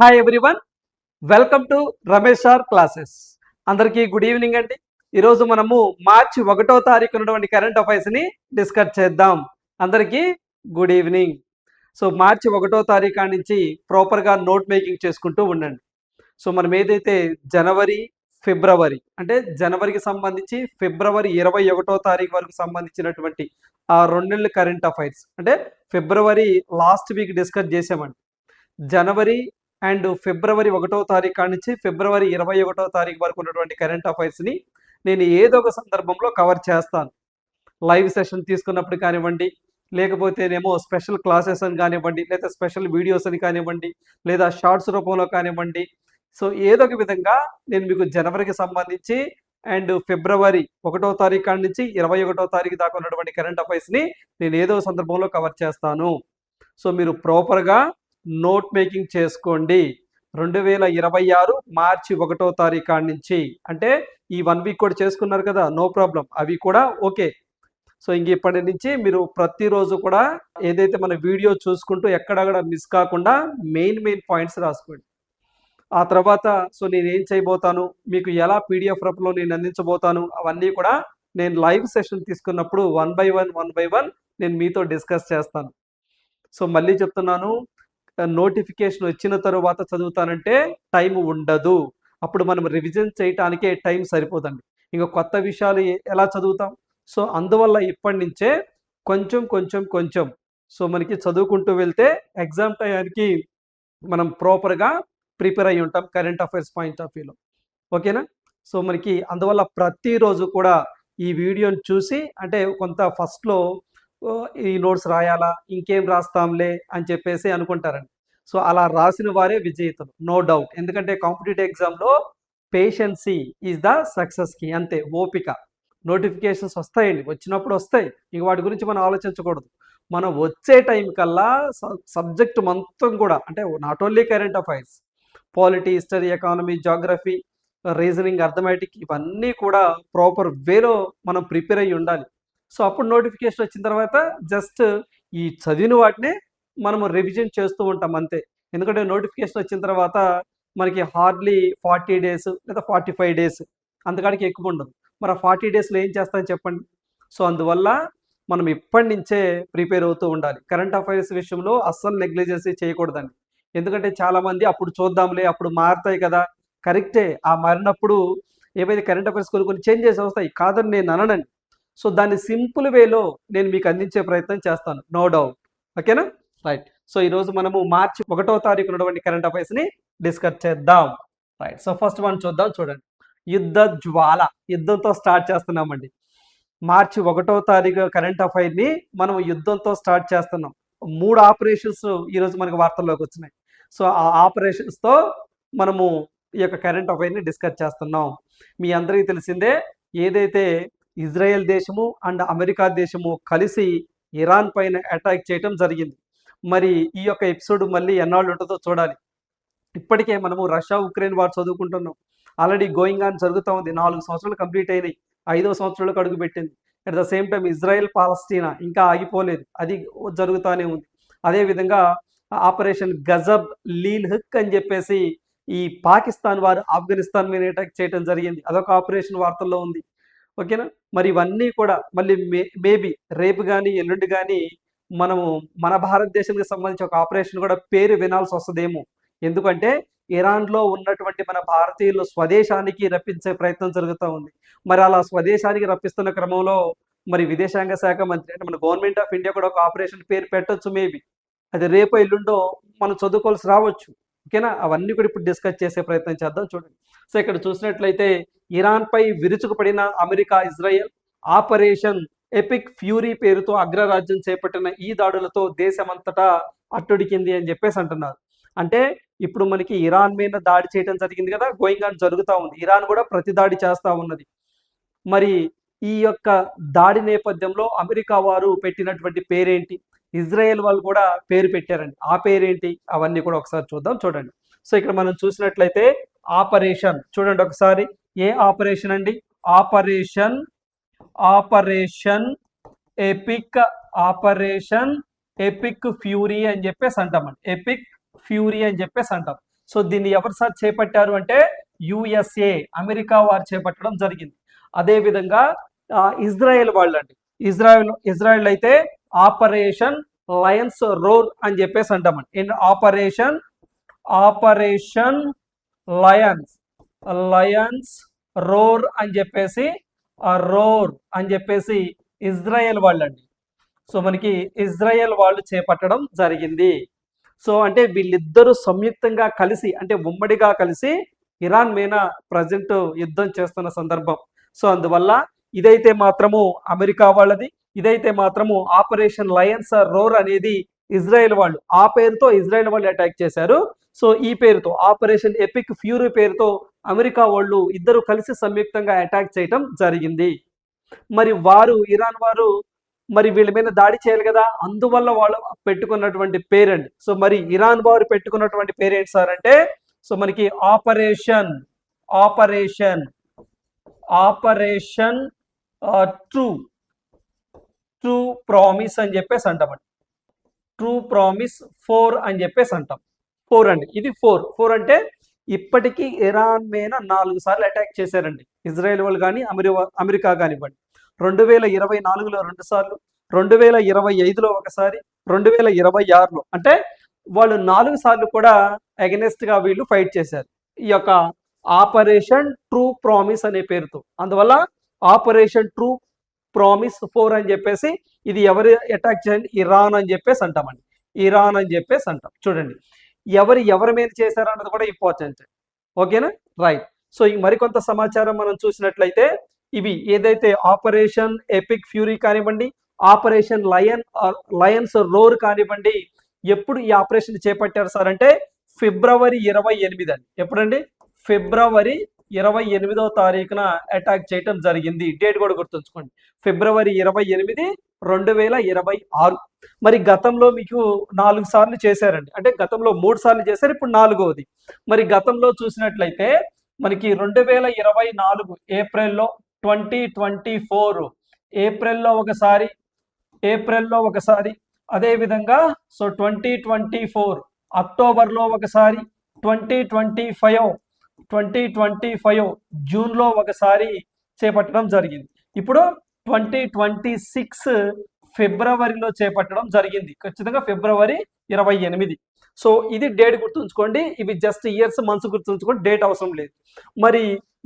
Hi everyone, welcome to Ramesh sir classes. అందరికీ good evening అండి. ఈరోజు మనము మార్చి 1వ తారీఖు ఉన్నటువంటి కరెంట్ అఫైర్స్ని డిస్కస్ చేద్దాం. అందరికీ గుడ్ ఈవినింగ్. సో మార్చి 1వ తారీఖు నుంచి ప్రాపర్గా నోట్ మేకింగ్ చేసుకుంటూ ఉండండి. సో మనం ఏదైతే జనవరి ఫిబ్రవరి అంటే జనవరికి సంబంధించి ఫిబ్రవరి 21వ తారీఖు వరకు సంబంధించినటువంటి ఆ 2 నెలల కరెంట్ అఫైర్స్ అంటే ఫిబ్రవరి లాస్ట్ వీక్ డిస్కస్ చేసామండి. జనవరి అండ్ ఫిబ్రవరి 1వ తారీఖు నుంచి ఫిబ్రవరి 21వ తారీఖు వరకు ఉన్నటువంటి కరెంట్ అఫైర్స్ని నేను ఏదో ఒక సందర్భంలో కవర్ చేస్తాను. లైవ్ సెషన్ తీసుకున్నప్పుడు కానివ్వండి, లేకపోతేనేమో స్పెషల్ క్లాసెస్ అని కానివ్వండి, లేదా స్పెషల్ వీడియోస్ అని కానివ్వండి, లేదా షార్ట్స్ రూపంలో కానివ్వండి. సో ఏదో ఒక విధంగా నేను మీకు జనవరికి సంబంధించి అండ్ ఫిబ్రవరి 1వ తారీఖు నుంచి 21వ తారీఖు దాకా ఉన్నటువంటి కరెంట్ అఫైర్స్ని నేను ఏదో సందర్భంలో కవర్ చేస్తాను. సో మీరు ప్రాపర్గా నోట్ మేకింగ్ చేసుకోండి. 2026 మార్చి 1వ తారీఖు నుంచి అంటే ఈ 1 వీక్ కూడా చేసుకున్నారు కదా, నో ప్రాబ్లం, అవి కూడా ఓకే. సో ఇంక ఇప్పటి నుంచి మీరు ప్రతిరోజు కూడా ఏదైతే మన వీడియో చూసుకుంటూ ఎక్కడక్కడ మిస్ కాకుండా మెయిన్ పాయింట్స్ రాసుకోండి. ఆ తర్వాత సో నేను ఏం చేయబోతాను, మీకు ఎలా పీడిఎఫ్ రూపంలో నేను అందించబోతాను, అవన్నీ కూడా నేను లైవ్ సెషన్ తీసుకున్నప్పుడు వన్ బై వన్ నేను మీతో డిస్కస్ చేస్తాను. సో మళ్ళీ చెప్తున్నాను, నోటిఫికేషన్ వచ్చిన తరువాత చదువుతానంటే టైం ఉండదు. అప్పుడు మనం రివిజన్ చేయటానికే టైం సరిపోదండి. ఇంకా కొత్త విషయాలు ఎలా చదువుతాం? సో అందువల్ల ఇప్పటి నుంచే కొంచెం సో మనకి చదువుకుంటూ వెళ్తే ఎగ్జామ్ టైంకి మనం ప్రాపర్గా ప్రిపేర్ అయ్యి ఉంటాం కరెంట్ అఫైర్స్ పాయింట్ ఆఫ్ వ్యూలో. ఓకేనా? సో మనకి అందువల్ల ప్రతిరోజు కూడా ఈ వీడియోని చూసి అంటే కొంత ఫస్ట్లో ఈ నోట్స్ రాయాలా, ఇంకేం రాస్తాంలే అని చెప్పేసి అనుకుంటారండి. సో అలా రాసిన వారే విజేతలు, నో డౌట్. ఎందుకంటే కాంపిటేటివ్ ఎగ్జామ్లో పేషెన్సీ ఈజ్ ద సక్సెస్ కి. అంతే, ఓపిక. నోటిఫికేషన్స్ వస్తాయండి, వచ్చినప్పుడు వస్తాయి, ఇంక వాటి గురించి మనం ఆలోచించకూడదు. మనం వచ్చే టైం కల్లా సబ్జెక్ట్ మొత్తం కూడా అంటే not only current affairs, polity, history, economy, geography, reasoning, arithmetic, ఇవన్నీ కూడా ప్రాపర్ వేలో మనం ప్రిపేర్ అయ్యి ఉండాలి. సో అప్పుడు నోటిఫికేషన్ వచ్చిన తర్వాత జస్ట్ ఈ చదివిన వాటినే మనము రివిజన్ చేస్తూ ఉంటాం అంతే. ఎందుకంటే నోటిఫికేషన్ వచ్చిన తర్వాత మనకి హార్డ్లీ 40 డేస్ లేదా 45 డేస్, అంతకాడికి ఎక్కువ ఉండదు. మరి ఆ 40 డేస్లో ఏం చేస్తామని చెప్పండి. సో అందువల్ల మనం ఇప్పటి నుంచే ప్రిపేర్ అవుతూ ఉండాలి. కరెంట్ అఫైర్స్ విషయంలో అస్సలు నెగ్లిజెన్సీ చేయకూడదండి. ఎందుకంటే చాలామంది అప్పుడు చూద్దాంలే, అప్పుడు మారుతాయి కదా. కరెక్టే, ఆ మారినప్పుడు ఏవైతే కరెంట్ అఫైర్స్ కొన్ని చేంజెస్ వస్తాయి, కాదని నేను అననండి. సో దాన్ని సింపుల్ వేలో నేను మీకు అందించే ప్రయత్నం చేస్తాను, నో డౌట్. ఓకేనా? రైట్. సో ఈరోజు మనము మార్చి 1వ తారీఖు ఉన్నటువంటి కరెంట్ అఫైర్స్ని డిస్కస్ చేద్దాం. రైట్. సో ఫస్ట్ వన్ చూద్దాం. చూడండి, యుద్ధ జ్వాల. యుద్ధంతో స్టార్ట్ చేస్తున్నామండి. మార్చి 1వ తారీఖు కరెంట్ అఫైర్ని మనం యుద్ధంతో స్టార్ట్ చేస్తున్నాం. 3 ఆపరేషన్స్ ఈరోజు మనకు వార్తల్లోకి వచ్చినాయి. సో ఆ ఆపరేషన్స్తో మనము ఈ యొక్క కరెంట్ అఫైర్ని డిస్కస్ చేస్తున్నాం. మీ అందరికీ తెలిసిందే, ఏదైతే ఇజ్రాయెల్ దేశము అండ్ అమెరికా దేశము కలిసి ఇరాన్ పైన అటాక్ చేయడం జరిగింది. మరి ఈ యొక్క ఎపిసోడ్ మళ్ళీ ఎన్నాళ్ళు ఉంటుందో చూడాలి. ఇప్పటికే మనము రష్యా ఉక్రెయిన్ వార్ చదువుకుంటున్నాం. ఆల్రెడీ గోయింగ్ ఆన్ జరుగుతూ ఉంది. 4 సంవత్సరాలు కంప్లీట్ అయినాయి, 5వ సంవత్సరంలోకి అడుగు పెట్టింది. At the same time Israel Palestine ఇంకా ఆగిపోలేదు, అది జరుగుతూనే ఉంది. అదేవిధంగా ఆపరేషన్ గజబ్ లీల్ హక్ అని చెప్పేసి ఈ పాకిస్తాన్ వారు ఆఫ్ఘనిస్తాన్ మీద అటాక్ చేయడం జరిగింది. అదొక ఆపరేషన్ వార్తల్లో ఉంది. ఓకేనా? మరి ఇవన్నీ కూడా మళ్ళీ మేబీ రేపు కానీ ఎల్లుండి కానీ మనము మన భారతదేశానికి సంబంధించి ఒక ఆపరేషన్ కూడా పేరు వినాల్సి వస్తుందేమో. ఎందుకంటే ఇరాన్లో ఉన్నటువంటి మన భారతీయులు స్వదేశానికి రప్పించే ప్రయత్నం జరుగుతూ ఉంది. మరి అలా స్వదేశానికి రప్పిస్తున్న క్రమంలో మరి విదేశాంగ శాఖ మంత్రి అంటే మన గవర్నమెంట్ ఆఫ్ ఇండియా కూడా ఒక ఆపరేషన్ పేరు పెట్టొచ్చు. మేబీ అది రేపో ఎల్లుండో మనం చదువుకోవాల్సి రావచ్చు. ఓకేనా? అవన్నీ కూడా ఇప్పుడు డిస్కస్ చేసే ప్రయత్నం చేద్దాం. చూడండి, సో ఇక్కడ చూసినట్లయితే ఇరాన్పై విరుచుకుపడిన America, Israel operation epic fury పేరుతో అగ్రరాజ్యం చేపట్టిన ఈ దాడులతో దేశమంతటా అట్టుడికింది అని చెప్పేసి అంటున్నారు. అంటే ఇప్పుడు మనకి ఇరాన్ మీద దాడి చేయడం జరిగింది కదా, గోయింగ్ ఆన్ జరుగుతూ ఉంది. ఇరాన్ కూడా ప్రతి దాడి చేస్తూ ఉన్నది. మరి ఈ యొక్క దాడి నేపథ్యంలో అమెరికా వారు పెట్టినటువంటి పేరేంటి, ఇజ్రాయెల్ వాళ్ళు కూడా పేరు పెట్టారండి. ఆ పేరేంటి, అవన్నీ కూడా ఒకసారి చూద్దాం. చూడండి, సో ఇక్కడ మనం చూసినట్లయితే ఆపరేషన్ చూడండి ఒకసారి. ఏ ఆపరేషన్ అండి? Operation epic, operation epic fury అని చెప్పేసి అంటామండి. ఎపిక్ ఫ్యూరీ అని చెప్పేసి అంటాం. సో దీన్ని ఎవరు సార్ చేపట్టారు అంటే యుఎస్ఏ, అమెరికా వారు చేపట్టడం జరిగింది. అదేవిధంగా ఇజ్రాయెల్ వాళ్ళు అండి, ఇజ్రాయెల్ అయితే ఆపరేషన్ లయన్స్ రోర్ అని చెప్పేసి అంటామండి. ఇన్ ఆపరేషన్ లయన్స్ రోర్ అని చెప్పేసి ఇజ్రాయెల్ వాళ్ళండి. సో మనకి ఇజ్రాయెల్ వాళ్ళు చేపట్టడం జరిగింది. సో అంటే వీళ్ళిద్దరూ సంయుక్తంగా కలిసి, అంటే ఉమ్మడిగా కలిసి ఇరాన్ మీద ప్రజెంట్ యుద్ధం చేస్తున్న సందర్భం. సో అందువల్ల ఇదైతే మాత్రము అమెరికా వాళ్ళది, ఇదైతే మాత్రము ఆపరేషన్ లయన్స్ రోర్ అనేది ఇజ్రాయెల్ వాళ్ళు, ఆ పేరుతో ఇజ్రాయెల్ వాళ్ళు అటాక్ చేశారు. సో ఈ పేరుతో ఆపరేషన్ ఎపిక్ ఫ్యూరీ పేరుతో అమెరికా వాళ్ళు ఇద్దరు కలిసి సంయుక్తంగా అటాక్ చేయటం జరిగింది. మరి ఇరాన్ వారు మరి వీళ్ళ మీద దాడి చేయాలి కదా, అందువల్ల వాళ్ళు పెట్టుకున్నటువంటి పేరండి. సో మరి ఇరాన్ వారు పెట్టుకున్నటువంటి పేరు ఏంటి సార్ అంటే, సో మనకి ఆపరేషన్ ట్రూ ప్రామిస్ అని చెప్పేసి అంటామండి. ట్రూ ప్రామిస్ 4 అని చెప్పేసి అంటాం. 4 అండి, ఇది 4 అంటే ఇప్పటికీ ఇరాన్ మీద 4 సార్లు అటాక్ చేశారండి ఇజ్రాయెల్ వాళ్ళు కానీ అమెరికా కానివ్వండి. 2024లో 2 సార్లు, 2025లో ఒకసారి, 2026లో, అంటే వాళ్ళు 4 సార్లు కూడా అగెనెస్ట్ గా వీళ్ళు ఫైట్ చేశారు ఈ యొక్క ఆపరేషన్ ట్రూ ప్రామిస్ అనే పేరుతో. అందువల్ల ఆపరేషన్ ట్రూ ప్రామిస్ 4 అని చెప్పేసి, ఇది ఎవరు అటాక్ చేయండి, ఇరాన్ అని చెప్పేసి అంటామండి. ఇరాన్ అని చెప్పేసి అంటాం. చూడండి ఎవరి మీద చేశారన్నది కూడా ఇంపార్టెంట్. ఓకేనా, రైట్. సో మరికొంత సమాచారం మనం చూసినట్లయితే, ఇవి ఏదైతే ఆపరేషన్ ఎపిక్ ఫ్యూరీ కానివ్వండి, ఆపరేషన్ లయన్స్ రోర్ కానివ్వండి, ఎప్పుడు ఈ ఆపరేషన్ చేపట్టారు సార్ అంటే ఫిబ్రవరి 28 అండి. ఎప్పుడండి? ఫిబ్రవరి 28వ తారీఖున అటాక్ చేయటం జరిగింది. డేట్ కూడా గుర్తుంచుకోండి, ఫిబ్రవరి 28, 2026. మరి గతంలో మీకు 4 సార్లు చేశారండి, అంటే గతంలో 3 సార్లు చేశారు, ఇప్పుడు 4వది. మరి గతంలో చూసినట్లయితే మనకి 2024 ఏప్రిల్లో, 2024 ఏప్రిల్లో ఒకసారి, అదేవిధంగా సో 2024 అక్టోబర్లో ఒకసారి, 2025 జూన్లో ఒకసారి చేపట్టడం జరిగింది. ఇప్పుడు 2026 ఫిబ్రవరిలో చేపట్టడం జరిగింది, ఖచ్చితంగా ఫిబ్రవరి 28. సో ఇది డేట్ గుర్తుంచుకోండి, ఇవి జస్ట్ ఇయర్స్ మంత్స్ గుర్తుంచుకోండి, డేట్ అవసరం లేదు. మరి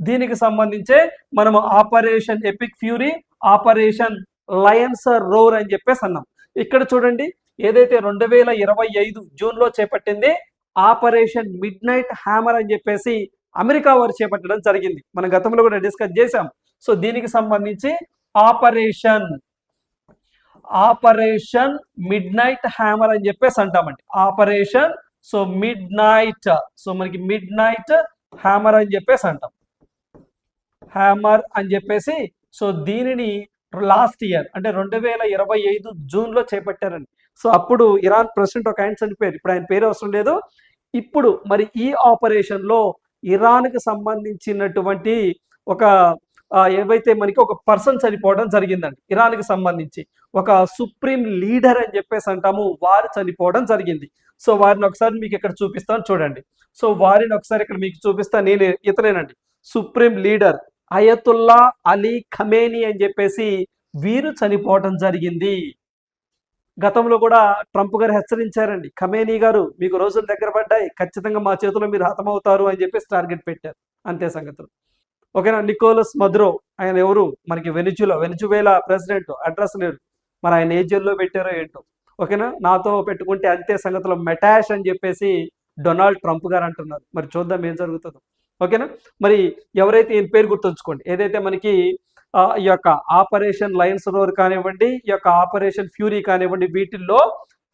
దీనికి సంబంధించే మనము operation epic fury, operation lion's roar అని చెప్పేసి అన్నాం. ఇక్కడ చూడండి, ఏదైతే 2025 జూన్లో చేపట్టింది ఆపరేషన్ మిడ్ నైట్ హ్యామర్ అని చెప్పేసి అమెరికా వారు చేపట్టడం జరిగింది. మనం గతంలో కూడా డిస్కస్ చేశాం. సో దీనికి సంబంధించి ఆపరేషన్ మిడ్ నైట్ హ్యామర్ అని చెప్పేసి అంటామండి. ఆపరేషన్ మనకి మిడ్ నైట్ హ్యామర్ అని చెప్పేసి అంటాం. సో దీనిని లాస్ట్ ఇయర్ అంటే 2025 జూన్లో చేపట్టారండి. సో అప్పుడు ఇరాన్ ప్రెసిడెంట్ ఒక ఆయన చనిపోయారు, ఇప్పుడు ఆయన పేరు అవసరం లేదు. ఇప్పుడు మరి ఈ ఆపరేషన్లో ఇరాన్కి సంబంధించినటువంటి ఏవైతే మనకి ఒక పర్సన్ చనిపోవడం జరిగిందండి. ఇరాన్కి సంబంధించి ఒక సుప్రీం లీడర్ అని చెప్పేసి అంటాము, వారు చనిపోవడం జరిగింది. సో వారిని ఒకసారి మీకు ఇక్కడ చూపిస్తాను చూడండి. సో వారిని ఒకసారి ఇక్కడ మీకు చూపిస్తాను, నేను ఇతనేనండి, supreme leader Ayatollah Ali Khamenei అని చెప్పేసి వీరు చనిపోవడం జరిగింది. గతంలో కూడా ట్రంప్ గారు హెచ్చరించారండి, ఖమేనీ గారు మీకు రోజులు దగ్గర పడ్డాయి, ఖచ్చితంగా మా చేతిలో మీరు హతమవుతారు అని చెప్పేసి టార్గెట్ పెట్టారు. అంతే సంగతులు. ఓకేనా. నికోలస్ మదురో, ఆయన ఎవరు, మనకి వెనిజువేలా ప్రెసిడెంట్, అడ్రస్ లేడు, మరి ఆయన ఏ జైల్లో పెట్టారో ఏంటో. ఓకేనా, నాతో పెట్టుకుంటే అంతే సంగతులు మెటాష్ అని చెప్పేసి డొనాల్డ్ ట్రంప్ గారు అంటున్నారు. మరి చూద్దాం ఏం జరుగుతుందో. ఓకేనా. మరి ఎవరైతే ఈయన పేరు గుర్తుంచుకోండి, ఏదైతే మనకి ఈ యొక్క ఆపరేషన్ లయన్స్ రోర్ కానివ్వండి, ఈ యొక్క ఆపరేషన్ ఫ్యూరీ కానివ్వండి, వీటిల్లో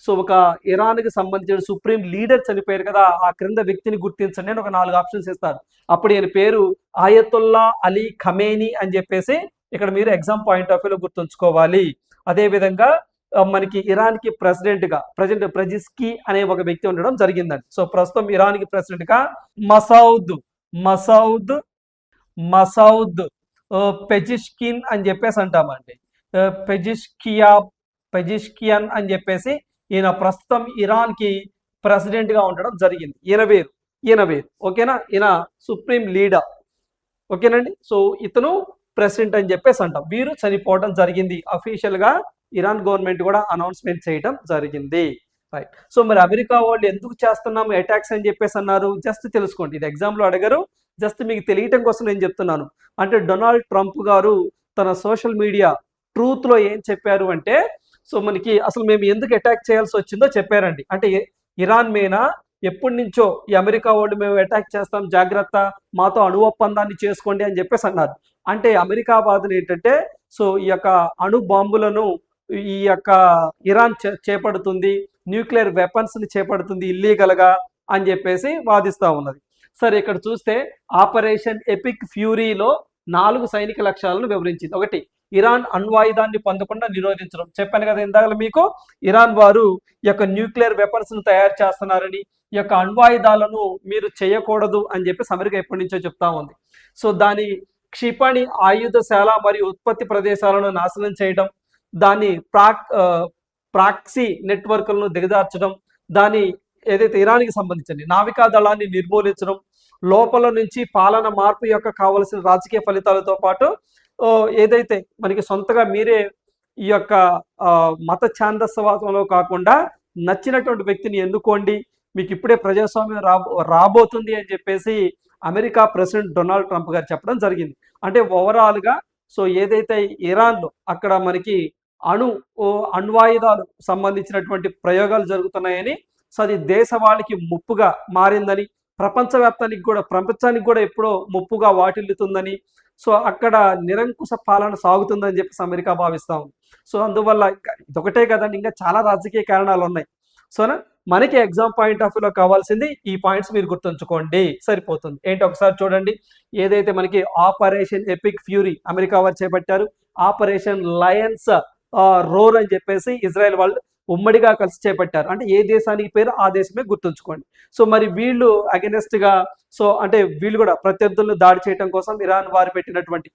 సో ఒక ఇరాన్కి సంబంధించిన సుప్రీం లీడర్ చనిపోయారు కదా, ఆ క్రింద వ్యక్తిని గుర్తించండి అని ఒక 4 ఆప్షన్స్ ఇస్తారు. అప్పుడు ఈయన పేరు ఆయతుల్లా అలీ ఖమేనీ అని చెప్పేసి ఇక్కడ మీరు ఎగ్జామ్ పాయింట్ ఆఫ్ వ్యూలో గుర్తుంచుకోవాలి. అదేవిధంగా మనకి ఇరాన్కి ప్రెసిడెంట్గా ప్రజెంట్ ప్రజిస్కీ అనే ఒక వ్యక్తి ఉండడం జరిగిందండి. సో ప్రస్తుతం ఇరాన్కి ప్రెసిడెంట్గా మసౌద్ పెజిష్కిన్ అని చెప్పేసి అంటామండి. పెజిష్కియన్ అని చెప్పేసి ఈయన ప్రస్తుతం ఇరాన్కి ప్రెసిడెంట్గా ఉండడం జరిగింది. ఈయన వేరు. ఈయన వేరు. ఓకేనా, ఈయన సుప్రీం లీడర్. ఓకేనండి. సో ఇతను ప్రెసిడెంట్ అని చెప్పేసి అంటాం. వీరు చనిపోవడం జరిగింది. అఫీషియల్ గా ఇరాన్ గవర్నమెంట్ కూడా అనౌన్స్మెంట్ చేయడం జరిగింది. రైట్. సో మరి అమెరికా వాళ్ళు ఎందుకు చేస్తున్నాము అటాక్స్ అని చెప్పేసి అన్నారు, జస్ట్ తెలుసుకోండి. ఇది ఎగ్జామ్ లో అడగరు, జస్ట్ మీకు తెలియటం కోసం నేను చెప్తున్నాను. అంటే డొనాల్డ్ ట్రంప్ గారు తన సోషల్ మీడియా ట్రూత్ లో ఏం చెప్పారు అంటే, సో మనకి అసలు మేము ఎందుకు అటాక్ చేయాల్సి వచ్చిందో చెప్పారండి. అంటే ఇరాన్ మీద ఎప్పటి నుంచో ఈ అమెరికా వాళ్ళు మేము అటాక్ చేస్తాం జాగ్రత్త, మాతో అణు ఒప్పందాన్ని చేసుకోండి అని చెప్పేసి అన్నారు. అంటే అమెరికా వాదన ఏంటంటే, సో ఈ యొక్క అణు బాంబులను ఈ యొక్క ఇరాన్ చేపడుతుంది, న్యూక్లియర్ వెపన్స్ ని చేపడుతుంది ఇల్లీగల్ గా అని చెప్పేసి వాదిస్తా ఉన్నది. సరే ఇక్కడ చూస్తే ఆపరేషన్ ఎపిక్ ఫ్యూరీలో 4 సైనిక లక్ష్యాలను వివరించింది. ఒకటి, ఇరాన్ అణ్వాయుధాన్ని పొందకుండా నిరోధించడం. చెప్పాను కదా ఇందాక మీకు, ఇరాన్ వారు ఈ యొక్క న్యూక్లియర్ వెపన్స్ ను తయారు చేస్తున్నారని, ఈ యొక్క అణ్వాయుధాలను మీరు చేయకూడదు అని చెప్పేసి అమెరికా ఎప్పటి నుంచో చెప్తా ఉంది. సో దాని క్షిపణి ఆయుధశాల మరియు ఉత్పత్తి ప్రదేశాలను నాశనం చేయడం, దాని ప్రాక్సీ నెట్వర్క్లను దిగజార్చడం, దాని ఏదైతే ఇరాన్కి సంబంధించింది నావికా దళాన్ని నిర్మూలించడం, లోపల నుంచి పాలన మార్పు యొక్క కావలసిన రాజకీయ ఫలితాలతో పాటు ఏదైతే మనకి సొంతగా మీరే ఈ యొక్క మత ఛాందస్వాదంలో కాకుండా నచ్చినటువంటి వ్యక్తిని ఎన్నుకోండి, మీకు ఇప్పుడే ప్రజాస్వామ్యం రాబోతుంది అని చెప్పేసి అమెరికా ప్రెసిడెంట్ డొనాల్డ్ ట్రంప్ గారు చెప్పడం జరిగింది. అంటే ఓవరాల్గా సో ఏదైతే ఇరాన్లో అక్కడ మనకి అణ్వాయుధాలు సంబంధించినటువంటి ప్రయోగాలు జరుగుతున్నాయని, సో అది దేశవాళికి ముప్పుగా మారిందని, ప్రపంచానికి కూడా ఎప్పుడో ముప్పుగా వాటిల్లుతుందని, సో అక్కడ నిరంకుశ పాలన సాగుతుందని చెప్పేసి అమెరికా భావిస్తా ఉంది. సో అందువల్ల ఇదొకటే కదండి, ఇంకా చాలా రాజకీయ కారణాలు ఉన్నాయి. సోనా మనకి ఎగ్జామ్ పాయింట్ ఆఫ్ వ్యూలో కావాల్సింది ఈ పాయింట్స్ మీరు గుర్తుంచుకోండి, సరిపోతుంది. ఏంటి ఒకసారి చూడండి. ఏదైతే మనకి ఆపరేషన్ ఎపిక్ ఫ్యూరీ అమెరికా వారు చేపట్టారు, ఆపరేషన్ లయన్స్ రోర్ అని చెప్పేసి ఇజ్రాయెల్ వాళ్ళు ఉమ్మడిగా కలిసి చేపట్టారు. అంటే ఏ దేశానికి పేరు ఆ దేశమే గుర్తుంచుకోండి. సో మరి వీళ్ళు అగెనెస్ట్ గా, సో అంటే వీళ్ళు కూడా ప్రత్యర్థులను దాడి చేయడం కోసం ఇరాన్ వారు పెట్టినటువంటి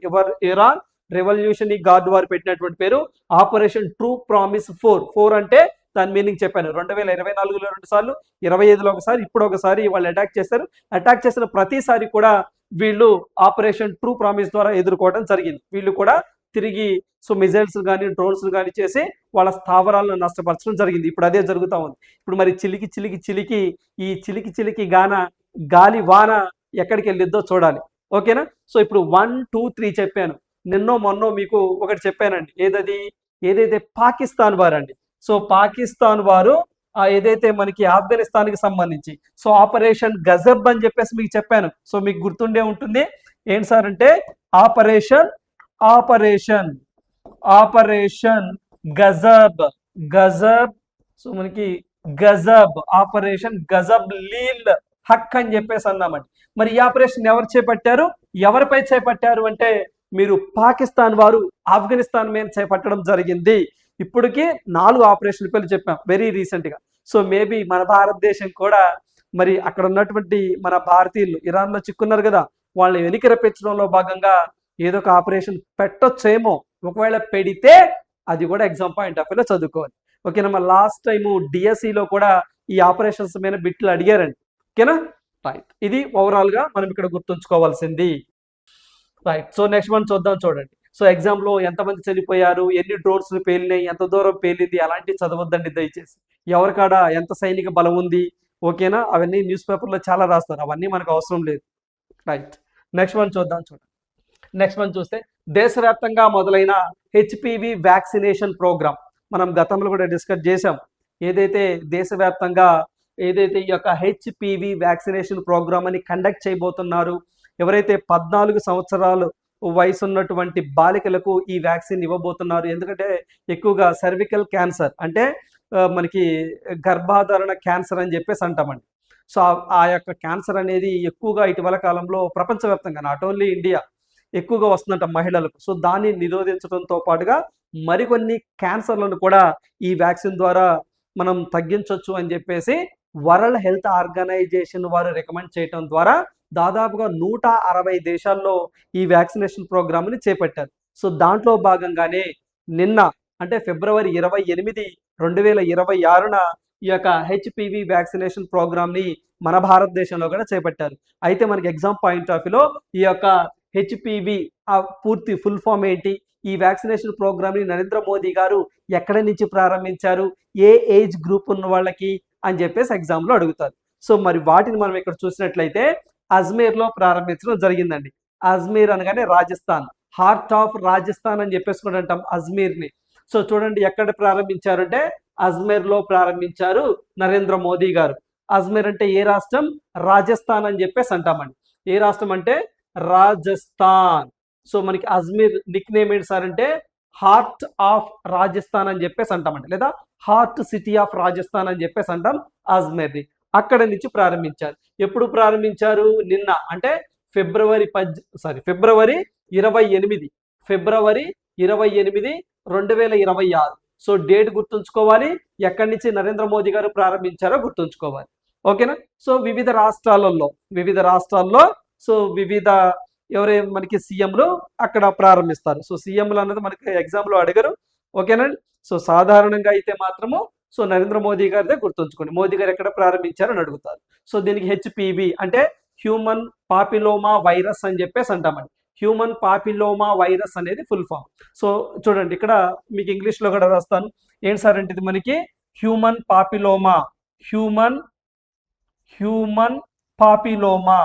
ఇరాన్ రెవల్యూషనరీ గార్డ్ వారు పెట్టినటువంటి పేరు ఆపరేషన్ ట్రూ ప్రామిస్ 4 అంటే దాని మీనింగ్ చెప్పాను. 2024లో 2 సార్లు, 25లో ఒకసారి, ఇప్పుడు ఒకసారి వాళ్ళు అటాక్ చేశారు. అటాక్ చేసిన ప్రతిసారి కూడా వీళ్ళు ఆపరేషన్ ట్రూ ప్రామిస్ ద్వారా ఎదుర్కోవడం జరిగింది. వీళ్ళు కూడా తిరిగి సో మిజైల్స్ కానీ డ్రోన్స్ కానీ చేసి వాళ్ళ స్థావరాలను నష్టపరచడం జరిగింది. ఇప్పుడు అదే జరుగుతూ ఉంది. ఇప్పుడు మరి చిలికి గాలి వాన ఎక్కడికి వెళ్ళిద్దో చూడాలి. ఓకేనా. సో ఇప్పుడు 1, 2, 3 చెప్పాను. నిన్నో మొన్నో మీకు ఒకటి చెప్పానండి. ఏదైతే పాకిస్తాన్ వారండి. సో పాకిస్తాన్ వారు ఏదైతే మనకి ఆఫ్ఘనిస్తాన్కి సంబంధించి సో ఆపరేషన్ గజబ్ అని చెప్పేసి మీకు చెప్పాను. సో మీకు గుర్తుండే ఉంటుంది. ఏంటి సార్ అంటే ఆపరేషన్ గజబ్. సో మనకి గజబ్ ఆపరేషన్ గజబ్ లీల్ హక్ అని చెప్పేసి అన్నామండి. మరి ఈ ఆపరేషన్ ఎవరు చేపట్టారు, ఎవరిపై చేపట్టారు అంటే మీరు పాకిస్తాన్ వారు ఆఫ్ఘనిస్తాన్ మీద చేపట్టడం జరిగింది. ఇప్పటికి 4 ఆపరేషన్ పేర్లు చెప్పాం వెరీ రీసెంట్ గా. సో మేబీ మన భారతదేశం కూడా మరి అక్కడ ఉన్నటువంటి మన భారతీయులు ఇరాన్లో చిక్కున్నారు కదా, వాళ్ళని వెనక్కి రప్పించడంలో భాగంగా ఏదో ఒక ఆపరేషన్ పెట్టొచ్చేమో. ఒకవేళ పెడితే అది కూడా ఎగ్జామ్ పాయింట్ ఆఫ్ వ్యూలో చదువుకోవాలి. ఓకేనా. మన లాస్ట్ టైము డిఎస్సిలో కూడా ఈ ఆపరేషన్స్ మీద బిట్లు అడిగారండి. ఓకేనా. రైట్. ఇది ఓవరాల్ గా మనం ఇక్కడ గుర్తుంచుకోవాల్సింది. రైట్. సో నెక్స్ట్ వన్ చూద్దాం. చూడండి. సో ఎగ్జామ్లో ఎంతమంది చనిపోయారు, ఎన్ని డ్రోన్స్ పేలినాయి, ఎంత దూరం పేలింది, అలాంటివి చదవద్దండి దయచేసి. ఎవరికాడ ఎంత సైనిక బలం ఉంది, ఓకేనా, అవన్నీ న్యూస్ పేపర్లో చాలా రాస్తారు, అవన్నీ మనకు అవసరం లేదు. రైట్. నెక్స్ట్ వన్ చూద్దాం. నెక్స్ట్ వన్ చూస్తే దేశవ్యాప్తంగా మొదలైన హెచ్పివి వ్యాక్సినేషన్ ప్రోగ్రామ్ మనం గతంలో కూడా డిస్కస్ చేసాం. ఏదైతే దేశవ్యాప్తంగా ఏదైతే ఈ యొక్క హెచ్పివి వ్యాక్సినేషన్ ప్రోగ్రామ్ అని కండక్ట్ చేయబోతున్నారు, ఎవరైతే 14 సంవత్సరాలు వయసు ఉన్నటువంటి బాలికలకు ఈ వ్యాక్సిన్ ఇవ్వబోతున్నారు. ఎందుకంటే ఎక్కువగా సర్వికల్ క్యాన్సర్ అంటే మనకి గర్భాధారణ క్యాన్సర్ అని చెప్పేసి అంటామండి. సో ఆ యొక్క క్యాన్సర్ అనేది ఎక్కువగా ఇటీవల కాలంలో ప్రపంచవ్యాప్తంగా, నాట్ ఓన్లీ ఇండియా, ఎక్కువగా వస్తుందంట మహిళలకు. సో దాన్ని నిరోధించడంతో పాటుగా మరికొన్ని క్యాన్సర్లను కూడా ఈ వ్యాక్సిన్ ద్వారా మనం తగ్గించవచ్చు అని చెప్పేసి వరల్డ్ హెల్త్ ఆర్గనైజేషన్ వారు రికమెండ్ చేయడం ద్వారా దాదాపుగా 160 దేశాల్లో ఈ వ్యాక్సినేషన్ ప్రోగ్రామ్ని చేపట్టారు. సో దాంట్లో భాగంగానే నిన్న అంటే ఫిబ్రవరి 28, 2026న ఈ యొక్క హెచ్పివి వ్యాక్సినేషన్ ప్రోగ్రామ్ ని మన భారతదేశంలో కూడా చేపట్టారు. అయితే మనకి ఎగ్జామ్ పాయింట్ ఆఫ్ వ్యూలో ఈ యొక్క హెచ్పివి పూర్తి ఫుల్ ఫామ్ ఏంటి, ఈ వ్యాక్సినేషన్ ప్రోగ్రామ్ ని నరేంద్ర మోదీ గారు ఎక్కడి నుంచి ప్రారంభించారు, ఏ ఏజ్ గ్రూప్ ఉన్న వాళ్ళకి అని చెప్పేసి ఎగ్జామ్ లో అడుగుతారు. సో మరి వాటిని మనం ఇక్కడ చూసినట్లయితే అజ్మీర్ లో ప్రారంభించడం జరిగిందండి. అజ్మీర్ అనగానే రాజస్థాన్, హార్ట్ ఆఫ్ రాజస్థాన్ అని చెప్పేసి కూడా అంటాం అజ్మీర్ ని. సో చూడండి ఎక్కడ ప్రారంభించారంటే అజ్మీర్ లో ప్రారంభించారు నరేంద్ర మోదీ గారు. అజ్మీర్ అంటే ఏ రాష్ట్రం, రాజస్థాన్ అని చెప్పేసి అంటామండి. ఏ రాష్ట్రం అంటే రాజస్థాన్. సో మనకి అజ్మీర్ నిక్ నేమ్ ఏంటి సార్ అంటే హార్ట్ ఆఫ్ రాజస్థాన్ అని చెప్పేసి అంటామండి, లేదా హార్ట్ సిటీ ఆఫ్ రాజస్థాన్ అని చెప్పేసి అంటాం అజ్మీర్ ని. అక్కడ నుంచి ప్రారంభించారు. ఎప్పుడు ప్రారంభించారు, నిన్న అంటే ఫిబ్రవరి 28 2026. సో డేట్ గుర్తుంచుకోవాలి, ఎక్కడి నుంచి నరేంద్ర మోదీ గారు ప్రారంభించారో గుర్తుంచుకోవాలి. ఓకేనా. సో వివిధ రాష్ట్రాల్లో సో వివిధ ఎవరే మనకి సీఎంలు అక్కడ ప్రారంభిస్తారు. సో సీఎంలు అన్నది మనకి ఎగ్జామ్ లో అడగరు. ఓకేనండి. సో సాధారణంగా అయితే మాత్రము సో నరేంద్ర మోదీ గారిదే గుర్తుంచుకోండి, మోదీ గారు ఎక్కడ ప్రారంభించారని అడుగుతారు. సో దీనికి హెచ్పివి అంటే హ్యూమన్ పాపిలోమా వైరస్ అని చెప్పేసి అంటామండి. హ్యూమన్ పాపిలోమా వైరస్ అనేది ఫుల్ ఫామ్. సో చూడండి ఇక్కడ మీకు ఇంగ్లీష్ లో కూడా రాస్తాను. ఏంటి సార్ అంటే ఇది మనకి హ్యూమన్ పాపిలోమా